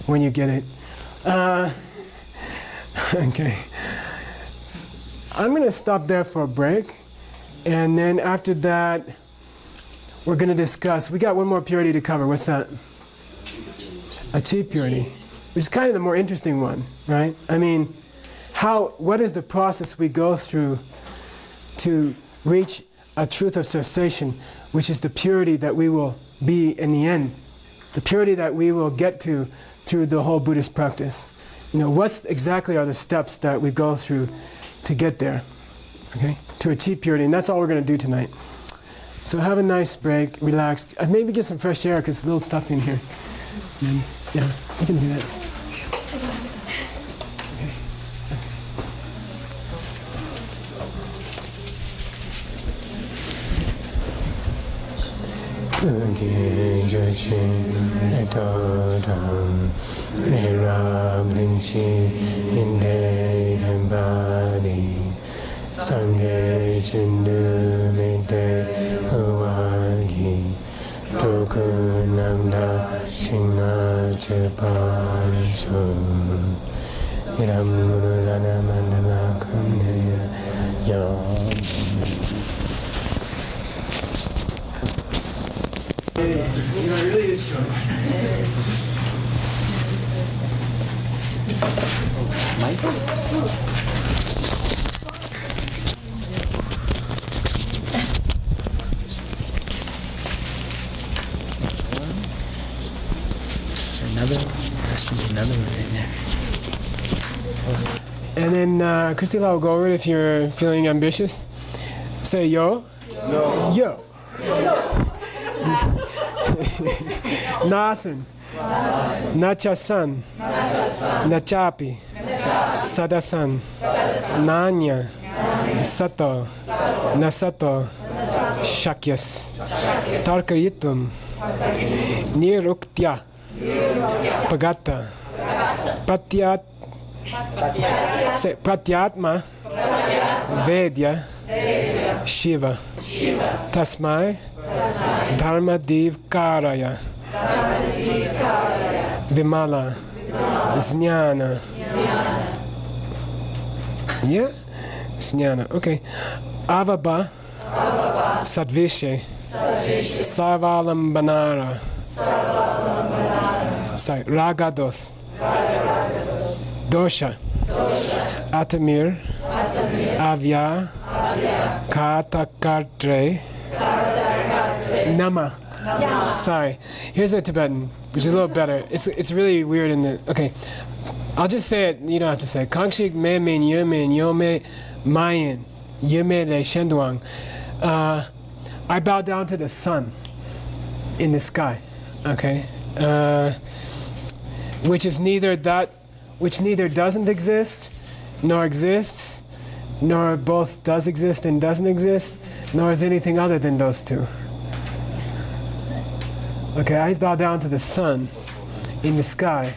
when you get it. Okay. I'm going to stop there for a break, and then after that, we're going to discuss. We got one more purity to cover. What's that? Achieve purity. Which is kind of the more interesting one, right? I mean, what is the process we go through to reach a truth of cessation, which is the purity that we will be in the end, the purity that we will get to through the whole Buddhist practice. You know, what exactly are the steps that we go through to get there? Okay? To achieve purity. And that's all we're going to do tonight. So have a nice break, relax. Maybe get some fresh air because it's a little stuffy in here. And, yeah, you can do that. Sangye Shindu Mete Uwagi Druku Namda Shingna Chepasho Iram Guru Rana Mandana Kamneya Yam. Really is short. Another one in there. And then Christy will go over it if you're feeling ambitious. Say yo. No. Yo. Nathan. Nachasan. Nachapi. Sadasan. Nanya. Sato. Nasato. Shakyas. Tarkayitum. Niruktya. Pagata. Pratyatma. Vedya. Shiva. Tasmai. Dharma Div Karaya. Vimala. Jnana. Yeah? Jnana. Okay. Avaba. Sadvishe. Sarvalambanara. Sorry, Ragados. Dosha. Atamir. Avya. Katakartre. Nama. Sorry. Here's the Tibetan, which is a little better. It's really weird in the. Okay. I'll just say it. You don't have to say it. Kangshik me min yumin yome mayin yume le shenduang. I bow down to the sun in the sky. Okay. Which is neither that, which neither doesn't exist, nor exists, nor both does exist and doesn't exist, nor is anything other than those two. Okay, I bow down to the sun in the sky,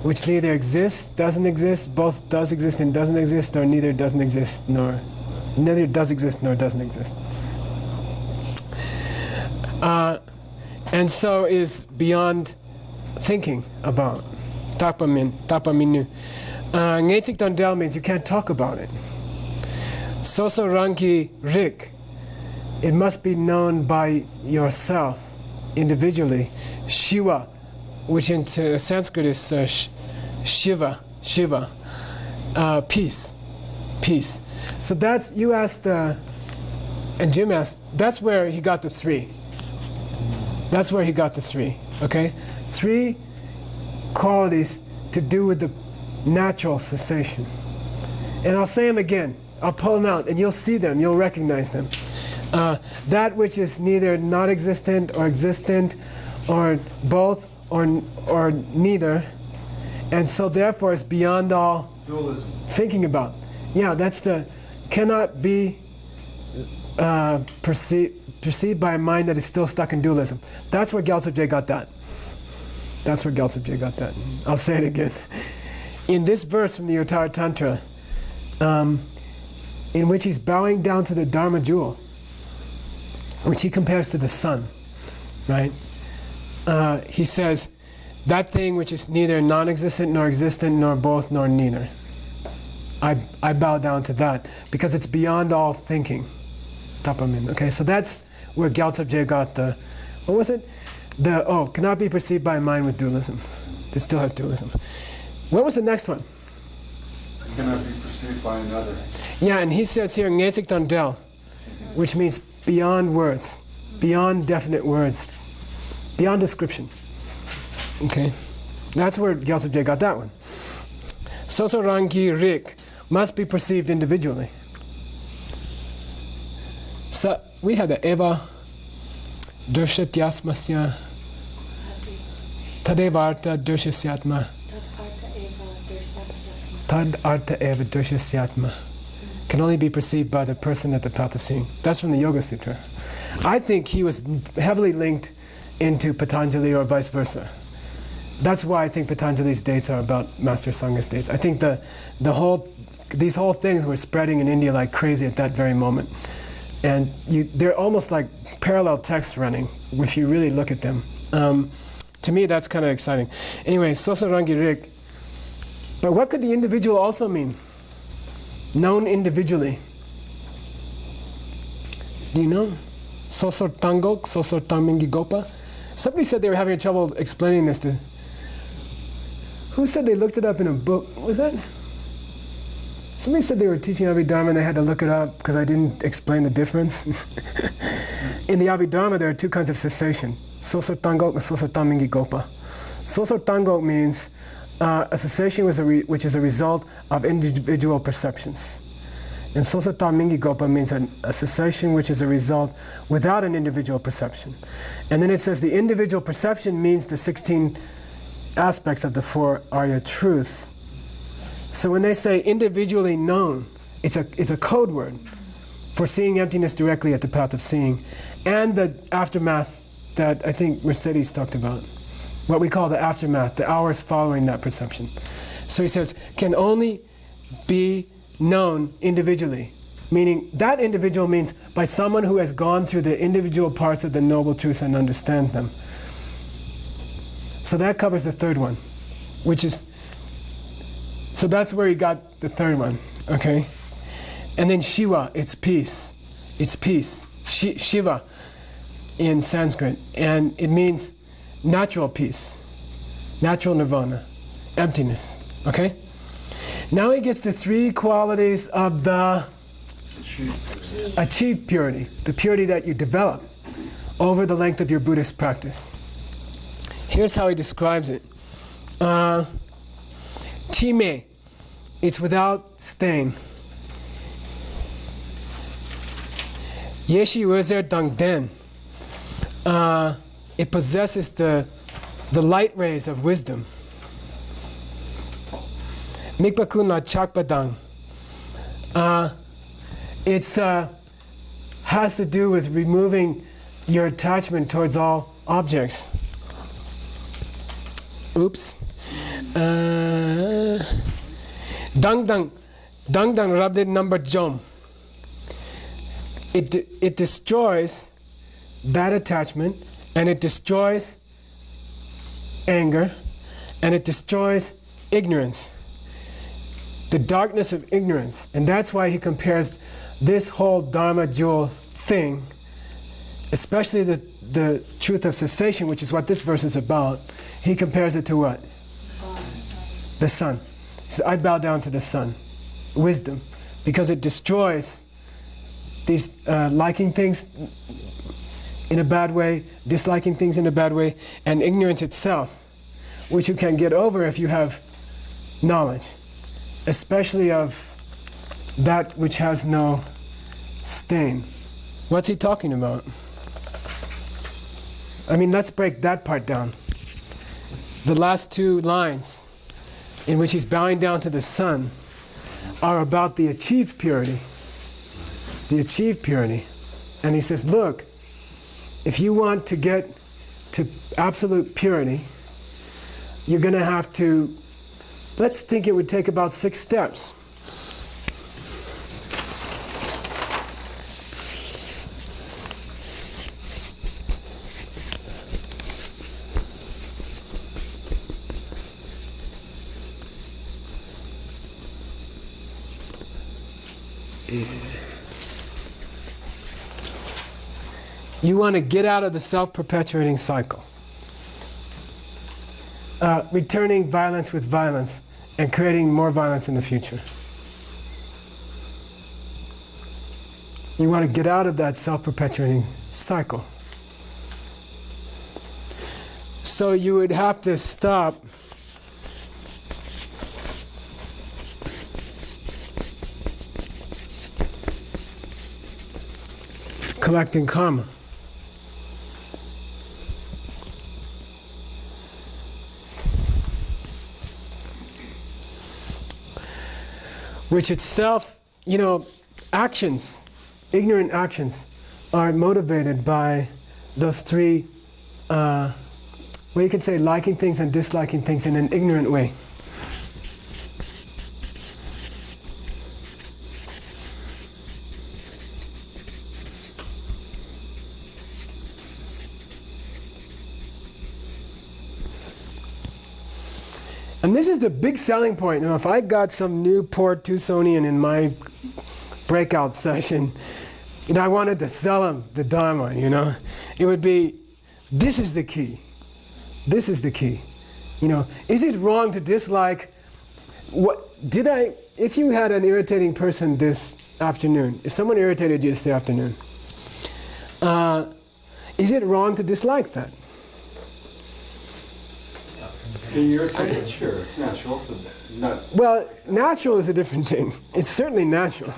which neither exists, doesn't exist, both does exist and doesn't exist, or neither doesn't exist, nor neither does exist nor doesn't exist. And so is beyond thinking about. Tapaminu. Ngetik Dondel means you can't talk about it. Soso Ranki Rik. It must be known by yourself, individually. Shiva, which into Sanskrit is Shiva. Peace. So that's, you asked, and Jim asked, that's where he got the three. That's where he got the three, okay? 3 qualities to do with the natural cessation. And I'll say them again. I'll pull them out, and you'll see them. You'll recognize them. That which is neither not existent or existent, or both or neither, and so therefore it's beyond all Dualism. thinking about. Yeah, that's the cannot be perceived by a mind that is still stuck in dualism. That's where Gyaltsab Je got that. That's where Gyaltsab Je got that. I'll say it again. In this verse from the Uttara Tantra, in which he's bowing down to the Dharma jewel, which he compares to the sun, right? He says, that thing which is neither non-existent nor existent nor both nor neither. I bow down to that because it's beyond all thinking. Tapamin. Okay, so that's where Gyaltsab Je got the, what was it? Cannot be perceived by a mind with dualism. It still has dualism. What was the next one? Cannot be perceived by another. Yeah, and he says here, Ngetik Dondel, which means beyond words, beyond definite words, beyond description. Okay? That's where Gyaltsab Je got that one. Soso Rangi Rik must be perceived individually. we had the Eva Darshatyasmasya Tadevarta Darshasyatma Tad Arta Eva Darshasyatma can only be perceived by the person at the path of seeing. That's from the Yoga Sutra. I think he was heavily linked into Patanjali or vice versa. That's why I think Patanjali's dates are about Master Sanga's dates. I think these whole things were spreading in India like crazy at that very moment. And they're almost like parallel texts running, if you really look at them. To me, that's kind of exciting. Anyway, Sosarangi Rik. But what could the individual also mean? Known individually. Do you know? Sosor Tangok, Sosor Tamingi Gopa. Somebody said they were having trouble explaining this to... Who said they looked it up in a book? Was that? Somebody said they were teaching Abhidharma and they had to look it up because I didn't explain the difference. In the Abhidharma, there are two kinds of cessation. Sosor Tangok and Sosor Tamingi Gopa. Sosor Tangok means a cessation which is a result of individual perceptions. And Sosor Tamingi Gopa means a cessation which is a result without an individual perception. And then it says the individual perception means the 16 aspects of the 4 Arya truths. So when they say individually known, it's a code word for seeing emptiness directly at the path of seeing, and the aftermath that I think Mercedes talked about, what we call the aftermath, the hours following that perception. So he says, can only be known individually, meaning that individual means by someone who has gone through the individual parts of the Noble Truths and understands them. So that covers the third one, which is, so that's where he got the third one, okay? And then Shiva, it's peace. It's peace. Shiva in Sanskrit. And it means natural peace, natural nirvana, emptiness, okay? Now he gets the 3 qualities of the achieved purity, the purity that you develop over the length of your Buddhist practice. Here's how he describes it. Chime, it's without stain. Yeshi Wezer Dangden, it possesses the light rays of wisdom. Mikpakun la Chakpadang, it's has to do with removing your attachment towards all objects. Oops. Dang Rabdid number Jom. It destroys that attachment, and it destroys anger, and it destroys ignorance. The darkness of ignorance. And that's why he compares this whole Dharma jewel thing, especially the truth of cessation, which is what this verse is about, he compares it to what? The sun. He says, I bow down to the sun. Wisdom. Because it destroys these liking things in a bad way, disliking things in a bad way, and ignorance itself, which you can get over if you have knowledge, especially of that which has no stain. What's he talking about? I mean, let's break that part down. The last 2 lines in which he's bowing down to the sun are about the achieved purity. The achieved purity. And he says, look, if you want to get to absolute purity, you're going to have to, let's think it would take about 6 steps. You want to get out of the self-perpetuating cycle. Returning violence with violence and creating more violence in the future. You want to get out of that self-perpetuating cycle. So you would have to stop collecting karma. Which itself, actions, ignorant actions, are motivated by those three, you could say liking things and disliking things in an ignorant way. And this is the big selling point. Now, if I got some new poor Tucsonian in my breakout session, I wanted to sell him the Dharma, it would be, this is the key. This is the key. Is it wrong to dislike, if you had an irritating person this afternoon, if someone irritated you this afternoon, is it wrong to dislike that? In your opinion, sure, it's natural to not. Well, natural is a different thing. It's certainly natural.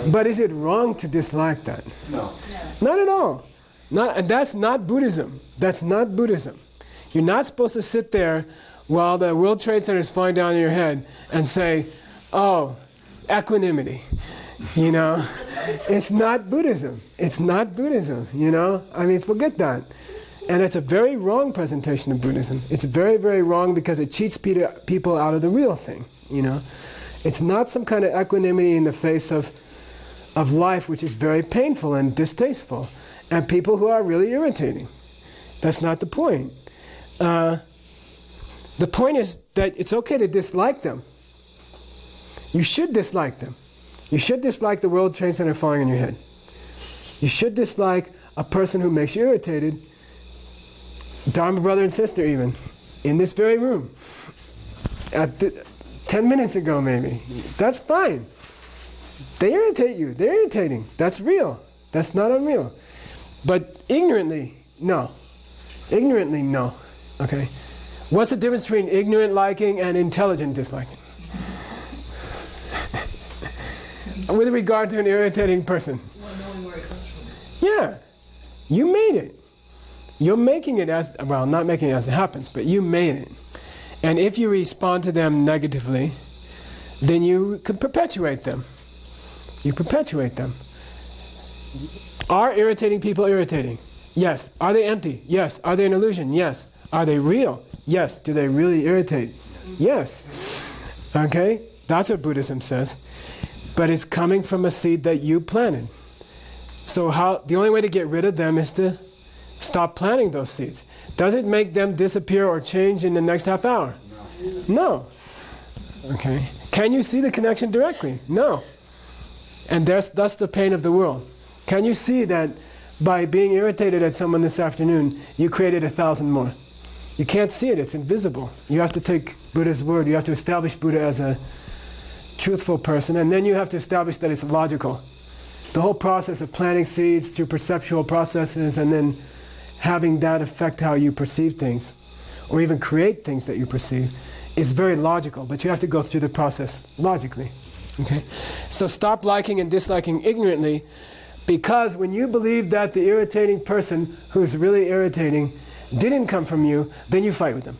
But is it wrong to dislike that? No. Not at all. And that's not Buddhism. That's not Buddhism. You're not supposed to sit there while the World Trade Center is falling down on your head and say, oh, equanimity. It's not Buddhism. It's not Buddhism, forget that. And it's a very wrong presentation of Buddhism. It's very, very wrong because it cheats people out of the real thing, It's not some kind of equanimity in the face of life, which is very painful and distasteful, and people who are really irritating. That's not the point. The point is that it's okay to dislike them. You should dislike them. You should dislike the World Trade Center falling on your head. You should dislike a person who makes you irritated, Dharma brother and sister even, in this very room, 10 minutes ago maybe. That's fine. They irritate you. They're irritating. That's real. That's not unreal. But ignorantly, no. Ignorantly, no. Okay? What's the difference between ignorant liking and intelligent disliking? With regard to an irritating person. Well, knowing where it comes from. Yeah. You made it. You're making it as, not making it as it happens, but you made it. And if you respond to them negatively, then you could perpetuate them. You perpetuate them. Are irritating people irritating? Yes. Are they empty? Yes. Are they an illusion? Yes. Are they real? Yes. Do they really irritate? Yes. Okay? That's what Buddhism says. But it's coming from a seed that you planted. So the only way to get rid of them is to stop planting those seeds. Does it make them disappear or change in the next half hour? No. Okay. Can you see the connection directly? No. And that's the pain of the world. Can you see that by being irritated at someone this afternoon, you created 1,000 more? You can't see it. It's invisible. You have to take Buddha's word. You have to establish Buddha as a truthful person, and then you have to establish that it's logical. The whole process of planting seeds through perceptual processes and then having that affect how you perceive things, or even create things that you perceive, is very logical, but you have to go through the process logically. Okay? So stop liking and disliking ignorantly, because when you believe that the irritating person who's really irritating didn't come from you, then you fight with them.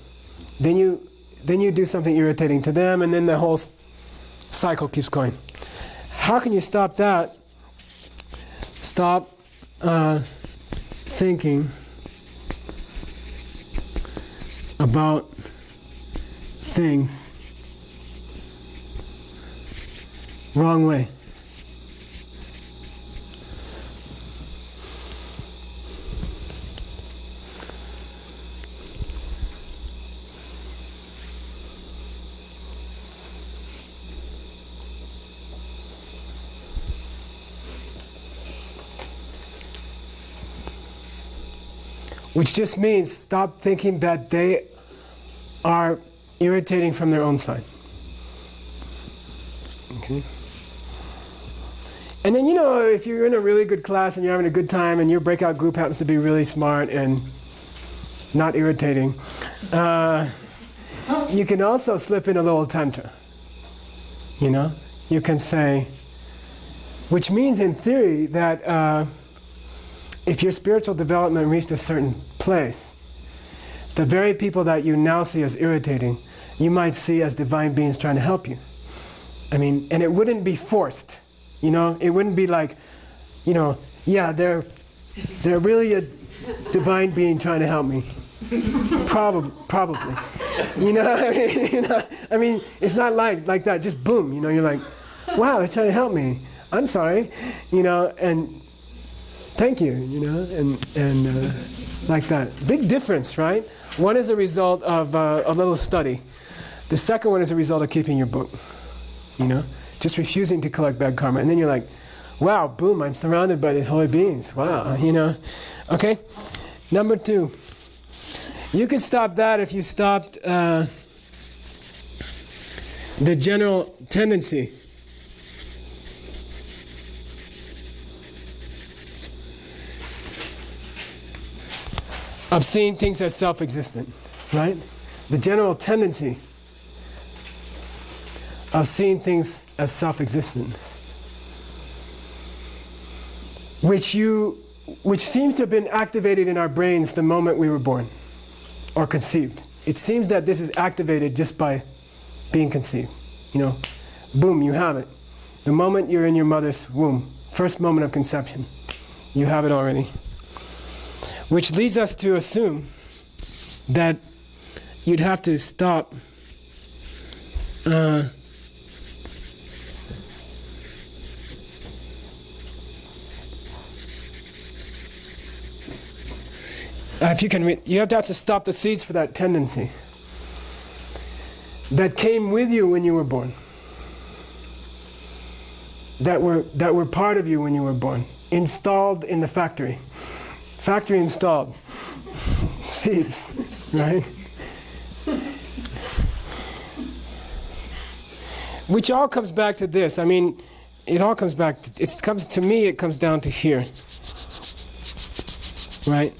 Then you do something irritating to them, and then the whole cycle keeps going. How can you stop that? Stop thinking about things wrong way. Which just means stop thinking that they are irritating from their own side. Okay? And then, if you're in a really good class and you're having a good time and your breakout group happens to be really smart and not irritating, you can also slip in a little tantra. You can say, which means in theory that if your spiritual development reached a certain place, the very people that you now see as irritating, you might see as divine beings trying to help you. I mean, and it wouldn't be forced, you know? It wouldn't be like, you know, yeah, they're really a divine being trying to help me. Probably. You know, I mean, it's not like that, just boom, you know, you're like, wow, they're trying to help me. I'm sorry, you know, and thank you, you know, and like that. Big difference, right? One is a result of a little study. The second one is a result of keeping your book, you know, just refusing to collect bad karma. And then you're like, wow, boom, I'm surrounded by these holy beings. Wow, you know. Okay, number 2. You could stop that if you stopped the general tendency of seeing things as self-existent, right? The general tendency of seeing things as self-existent, which seems to have been activated in our brains the moment we were born or conceived. It seems that this is activated just by being conceived. You know, boom, you have it. The moment you're in your mother's womb, first moment of conception, you have it already. Which leads us to assume that you'd have to stop if you can read, you have to stop the seeds for that tendency that came with you when you were born, that were part of you when you were born, installed in the factory. Factory installed. Seeds, right? Which all comes back to this. I mean, it all comes back to, it comes down to here. Right?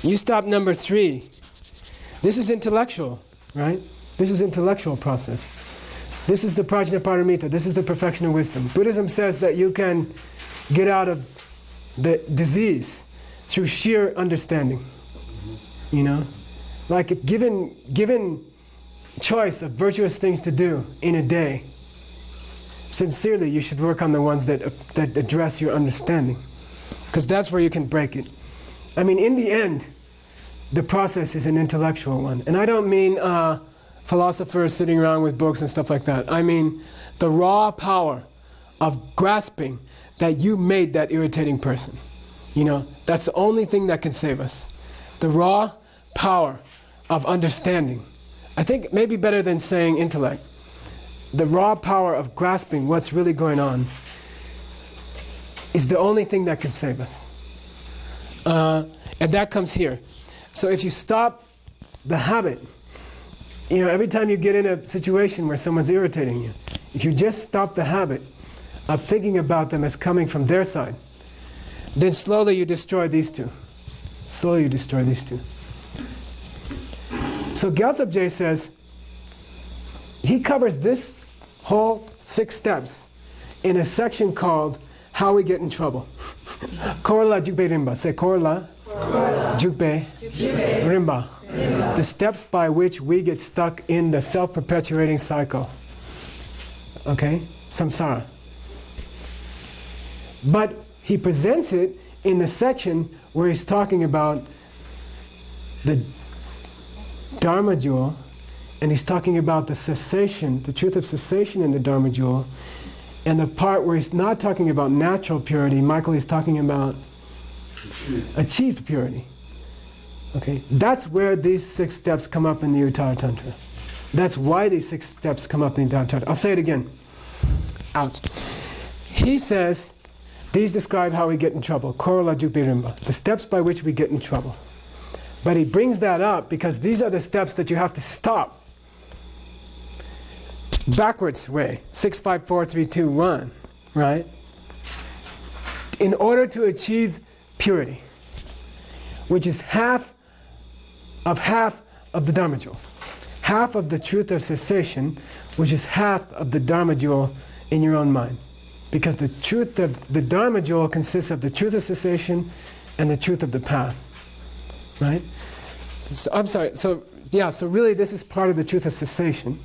You stop number 3. This is intellectual, right? This is intellectual process. This is the prajnaparamita. This is the perfection of wisdom. Buddhism says that you can get out of the disease through sheer understanding. You know? Like if given choice of virtuous things to do in a day, sincerely you should work on the ones that address your understanding. Because that's where you can break it. I mean, in the end, the process is an intellectual one. And I don't mean philosophers sitting around with books and stuff like that. I mean the raw power of grasping that you made that irritating person. You know, that's the only thing that can save us. The raw power of understanding. I think maybe better than saying intellect. The raw power of grasping what's really going on is the only thing that can save us. And that comes here. So if you stop the habit, you know, every time you get in a situation where someone's irritating you, if you just stop the habit of thinking about them as coming from their side, then slowly you destroy these two. Slowly you destroy these two. So Gyaltsab Je says, he covers this whole 6 steps in a section called How We Get in Trouble. Korla Jukbe Rimba. Say Korla Jukbe Rimba. The steps by which we get stuck in the self-perpetuating cycle. Okay? Samsara. But he presents it in the section where he's talking about the Dharma jewel, and he's talking about the cessation, the truth of cessation in the Dharma jewel, and the part where he's not talking about natural purity, Michael is talking about achieved purity. Okay, that's where these 6 steps come up in the Uttara Tantra. That's why these 6 steps come up in the Uttara Tantra. I'll say it again. Out. He says, these describe how we get in trouble. Korola Jukbe Rimba. The steps by which we get in trouble. But he brings that up because these are the steps that you have to stop. Backwards way. 6, 5, 4, 3, 2, 1. Right? In order to achieve purity, which is half of the Dharma jewel. Half of the truth of cessation, which is half of the Dharma jewel in your own mind. Because the truth of the Dharma jewel consists of the truth of cessation and the truth of the path. Right? So, I'm sorry, so really this is part of the truth of cessation.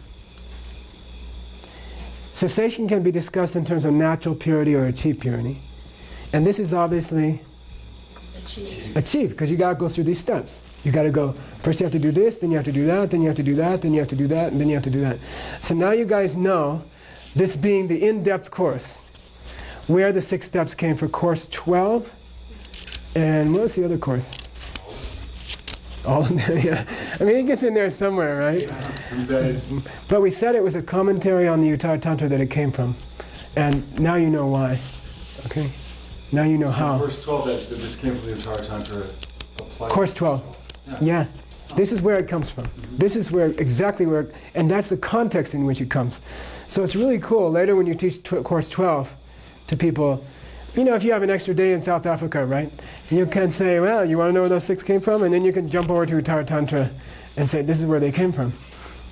Cessation can be discussed in terms of natural purity or achieved purity. And this is obviously achieved, because you got to go through these steps. You got to go, first you have to do this, then you have to do that, then you have to do that, then you have to do that, and then you have to do that. So now you guys know, this being the in-depth course, where the 6 steps came for course 12, and what was the other course? All of them, yeah. I mean, it gets in there somewhere, right? But we said it was a commentary on the Uttara Tantra that it came from. And now you know why. Okay? Now you know how. Course 12, that this came from the Uttara Tantra applied. Course 12. Yeah. This is where it comes from. This is where, exactly where, and that's the context in which it comes. So it's really cool. Later when you teach course 12 to people, you know, if you have an extra day in South Africa, right? You can say, well, you want to know where those 6 came from? And then you can jump over to Uttara Tantra and say, this is where they came from.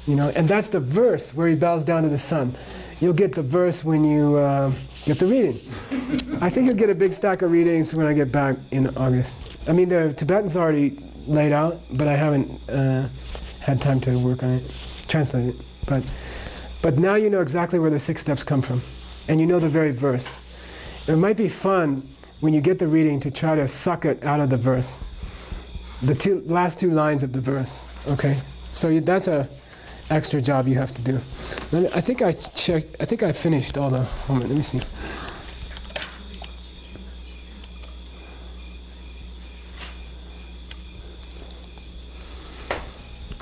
You know, and that's the verse where he bows down to the sun. You'll get the verse when you get the reading. I think you'll get a big stack of readings when I get back in August. I mean, the Tibetan's already laid out, but I haven't had time to work on it, translate it. But now you know exactly where the 6 steps come from. And you know the very verse. It might be fun when you get the reading to try to suck it out of the verse. The last 2 lines of the verse, okay? So that's a extra job you have to do. I think I finished all the homework. Let me see.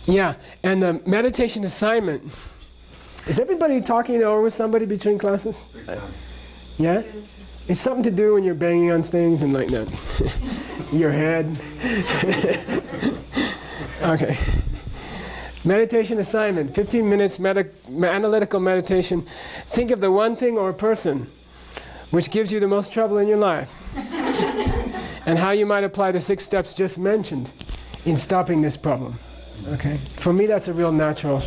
Yeah, and the meditation assignment. Is everybody talking over with somebody between classes? Big time. Yeah? It's something to do when you're banging on things and like that. Your head. Okay. Meditation assignment, 15 minutes analytical meditation. Think of the one thing or person which gives you the most trouble in your life and how you might apply the 6 steps just mentioned in stopping this problem. Okay? For me, that's a real natural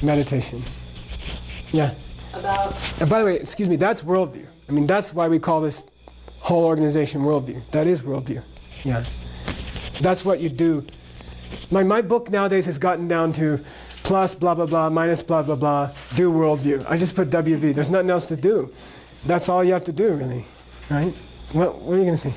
meditation. Yeah? And by the way, excuse me, that's worldview. I mean, that's why we call this whole organization worldview. That is worldview. Yeah. That's what you do. My book nowadays has gotten down to plus blah blah blah minus blah blah blah do worldview. I just put WV. There's nothing else to do. That's all you have to do, really, right? What are you going to say?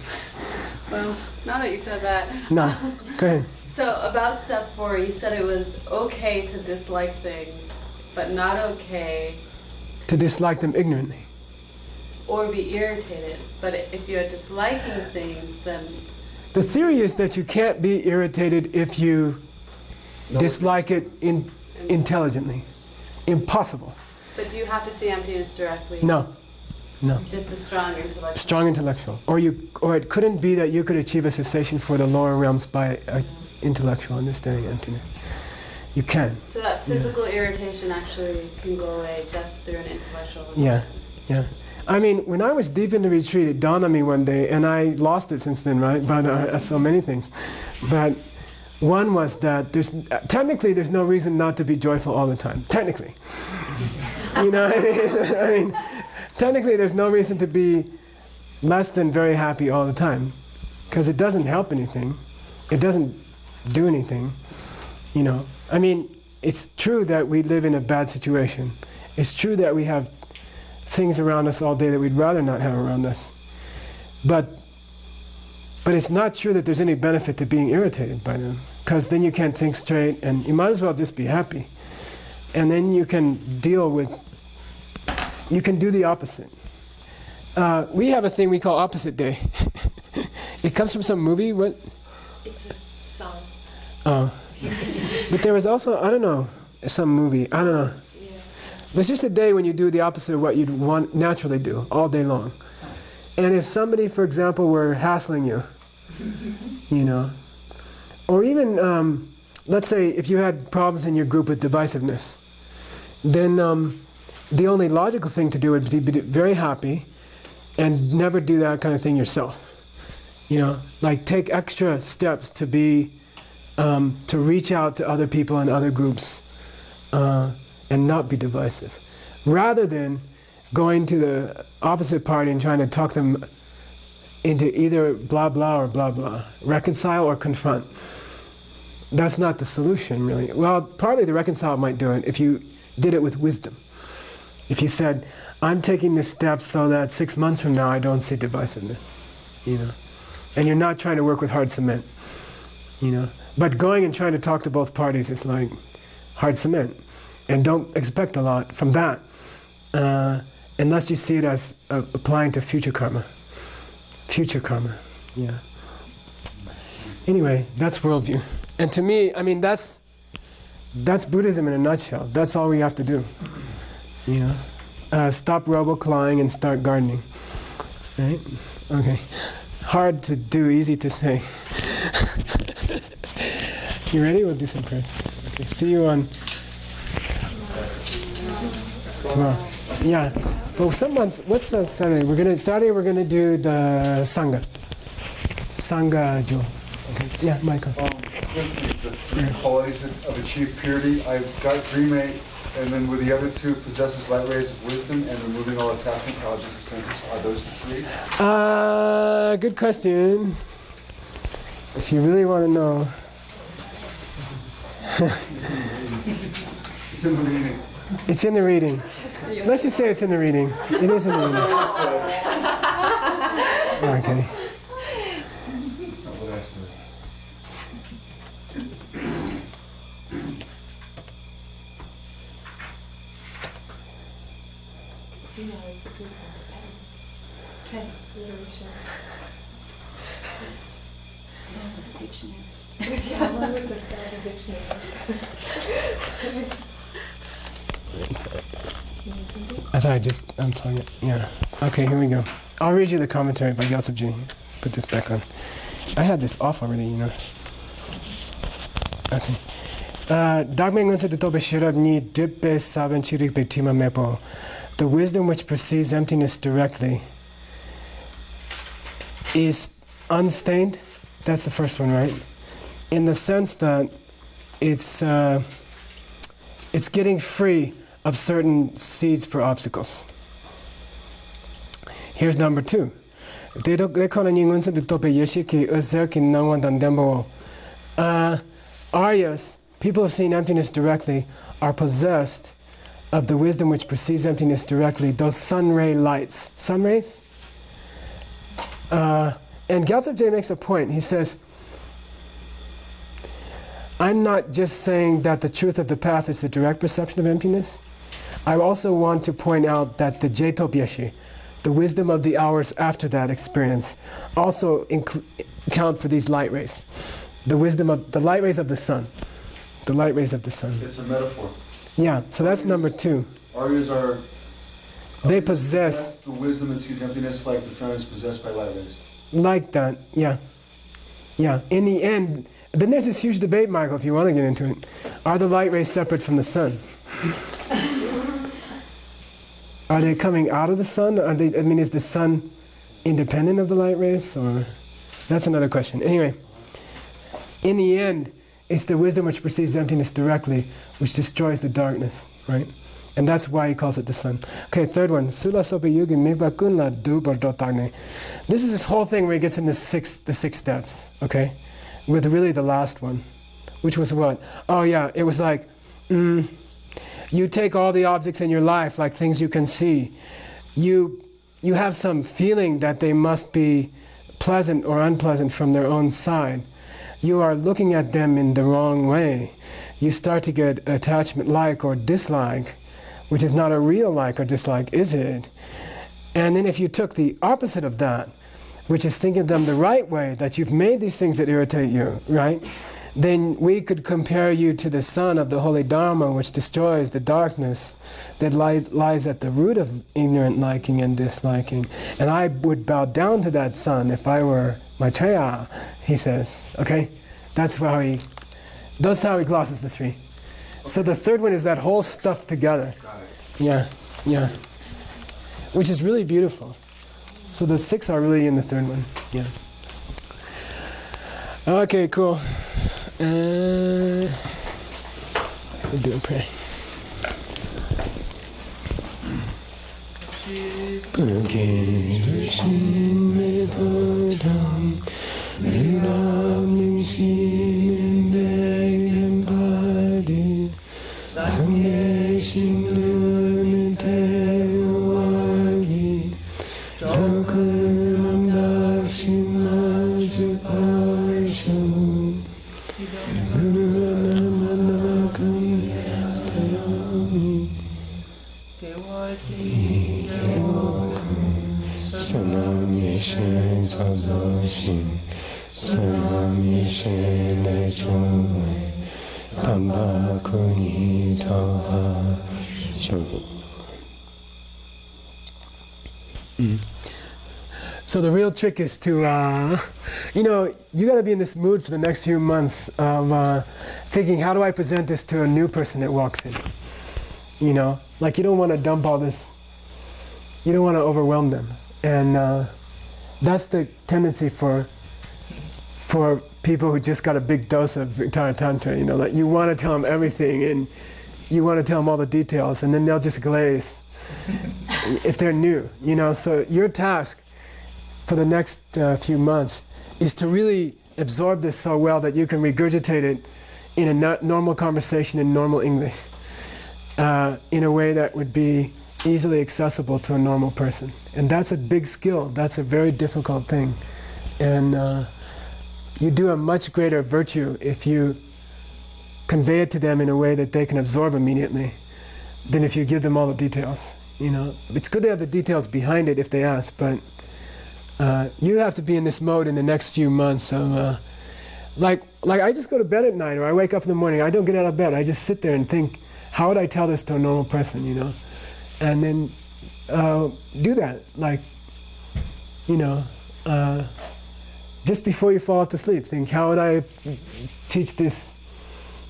Well, now that you said that. No, go ahead. So about step 4, you said it was okay to dislike things, but not okay To dislike them ignorantly. or be irritated. But if you're disliking things, then The theory is that you can't be irritated if you dislike it intelligently. Impossible. but do you have to see emptiness directly? No. Just a strong intellectual. Strong intellectual. Or it couldn't be that you could achieve a cessation for the lower realms by intellectual understanding of emptiness. You can. So that physical irritation actually can go away just through an intellectual. Yeah. I mean, when I was deep in the retreat, it dawned on me one day, and I lost it since then, right? But so many things. But one was that technically there's no reason not to be joyful all the time. Technically. You know what I mean? I mean, technically there's no reason to be less than very happy all the time. Because it doesn't help anything. It doesn't do anything. You know? I mean, it's true that we live in a bad situation. It's true that we have things around us all day that we'd rather not have around us. But it's not true that there's any benefit to being irritated by them, because then you can't think straight, and you might as well just be happy. And then you can do the opposite. We have a thing we call opposite day. It comes from some movie, what? It's a song. Oh. But there was also, I don't know, some movie, I don't know. It's just a day when you do the opposite of what you'd want naturally do all day long. And if somebody, for example, were hassling you, you know, or even, let's say, if you had problems in your group with divisiveness, then the only logical thing to do would be very happy and never do that kind of thing yourself. You know, like take extra steps to be, to reach out to other people and other groups. And not be divisive, rather than going to the opposite party and trying to talk them into either blah blah or blah blah, reconcile or confront. That's not the solution, really. Well, partly the reconcile might do it if you did it with wisdom. If you said, I'm taking this step so that 6 months from now I don't see divisiveness, you know. And you're not trying to work with hard cement, you know. But going and trying to talk to both parties is like hard cement. And don't expect a lot from that, unless you see it as applying to future karma. Future karma, yeah. Anyway, that's worldview. And to me, I mean, that's Buddhism in a nutshell. That's all we have to do, you know. Stop robo-clawing and start gardening, right? Okay. Hard to do, easy to say. You ready? We'll do some prayers. Okay, see you on tomorrow. Yeah. But what's Saturday? Saturday we're gonna do the Sangha. Sangha Jewel. Okay. Yeah, Michael. The three qualities of achieved purity. I've got dream-mate, and then with the other two, possesses light rays of wisdom and removing all attachment to objects of senses. Are those the three? Good question. If you really want to know. It's in the reading. It's in the reading. Let's just say it's in the reading. It is in the reading. Okay. That's not what I said. You know, it's a good transliteration. Dictionary. Yeah, I want to look at the dictionary. I thought I just unplugged it. Yeah. Okay, here we go. I'll read you the commentary by Gyaltsab Ji. Let's put this back on. I had this off already, you know. Okay. The wisdom which perceives emptiness directly is unstained. That's the first one, right? In the sense that it's getting free of certain seeds for obstacles. Here's number 2. Aryas, people who have seen emptiness directly, are possessed of the wisdom which perceives emptiness directly, those sun ray lights. Sun rays? And Gyaltsab Ji makes a point. He says, I'm not just saying that the truth of the path is the direct perception of emptiness. I also want to point out that the Jetopyeshi, the wisdom of the hours after that experience, also count for these light rays. The wisdom of the light rays of the sun. The light rays of the sun. It's a metaphor. Yeah, so that's number 2. Aryas are... They possess the wisdom that sees emptiness like the sun is possessed by light rays. Like that, yeah. Yeah, in the end, then there's this huge debate, Michael, if you want to get into it. Are the light rays separate from the sun? Are they coming out of the sun? Is the sun independent of the light rays? Or that's another question. Anyway, in the end, it's the wisdom which perceives emptiness directly, which destroys the darkness, right? And that's why he calls it the sun. Okay, third one. This is this whole thing where he gets in the six steps, okay? With really the last one, which was what? Oh yeah, it was like, you take all the objects in your life, like things you can see. You have some feeling that they must be pleasant or unpleasant from their own side. You are looking at them in the wrong way. You start to get attachment like or dislike, which is not a real like or dislike, is it? And then if you took the opposite of that, which is thinking of them the right way, that you've made these things that irritate you, right? Then we could compare you to the sun of the Holy Dharma, which destroys the darkness that lies at the root of ignorant liking and disliking. And I would bow down to that sun if I were Maitreya, he says. Okay? That's how he glosses the 3. So the third one is that whole stuff together. Yeah, yeah. Which is really beautiful. So the 6 are really in the third one. Yeah. Okay, cool. We'll do a prayer. Shin Metodam Rinam Shin and Dagam Badi Sangye Shinun Tewagi Jokunam Dakshina Jupashu Gururanam Tayami Sanami Shen Tazoshin Sanami Shen Lechoe Tamba Kuni Tava Shogu. So the real trick is to, you got to be in this mood for the next few months of thinking, how do I present this to a new person that walks in? You don't want to dump all this. You don't want to overwhelm them. And that's the tendency for people who just got a big dose of Uttara Tantra, that you want to tell them everything and you want to tell them all the details, and then they'll just glaze if they're new, So your task for the next few months is to really absorb this so well that you can regurgitate it in a normal conversation in normal English, in a way that would be easily accessible to a normal person. And that's a big skill. That's a very difficult thing. And you do a much greater virtue if you convey it to them in a way that they can absorb immediately than if you give them all the details. It's good to have the details behind it if they ask, but you have to be in this mode in the next few months of, like I just go to bed at night, or I wake up in the morning, I don't get out of bed, I just sit there and think, how would I tell this to a normal person, And then do that, just before you fall off to sleep, think, how would I teach this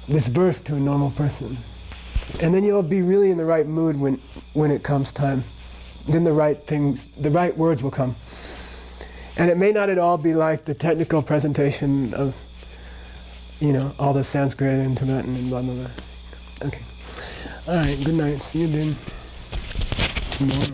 verse to a normal person? And then you'll be really in the right mood when it comes time. Then the right words will come. And it may not at all be like the technical presentation of, all the Sanskrit and Tibetan and blah, blah, blah. Okay. All right, good night. See you then tomorrow.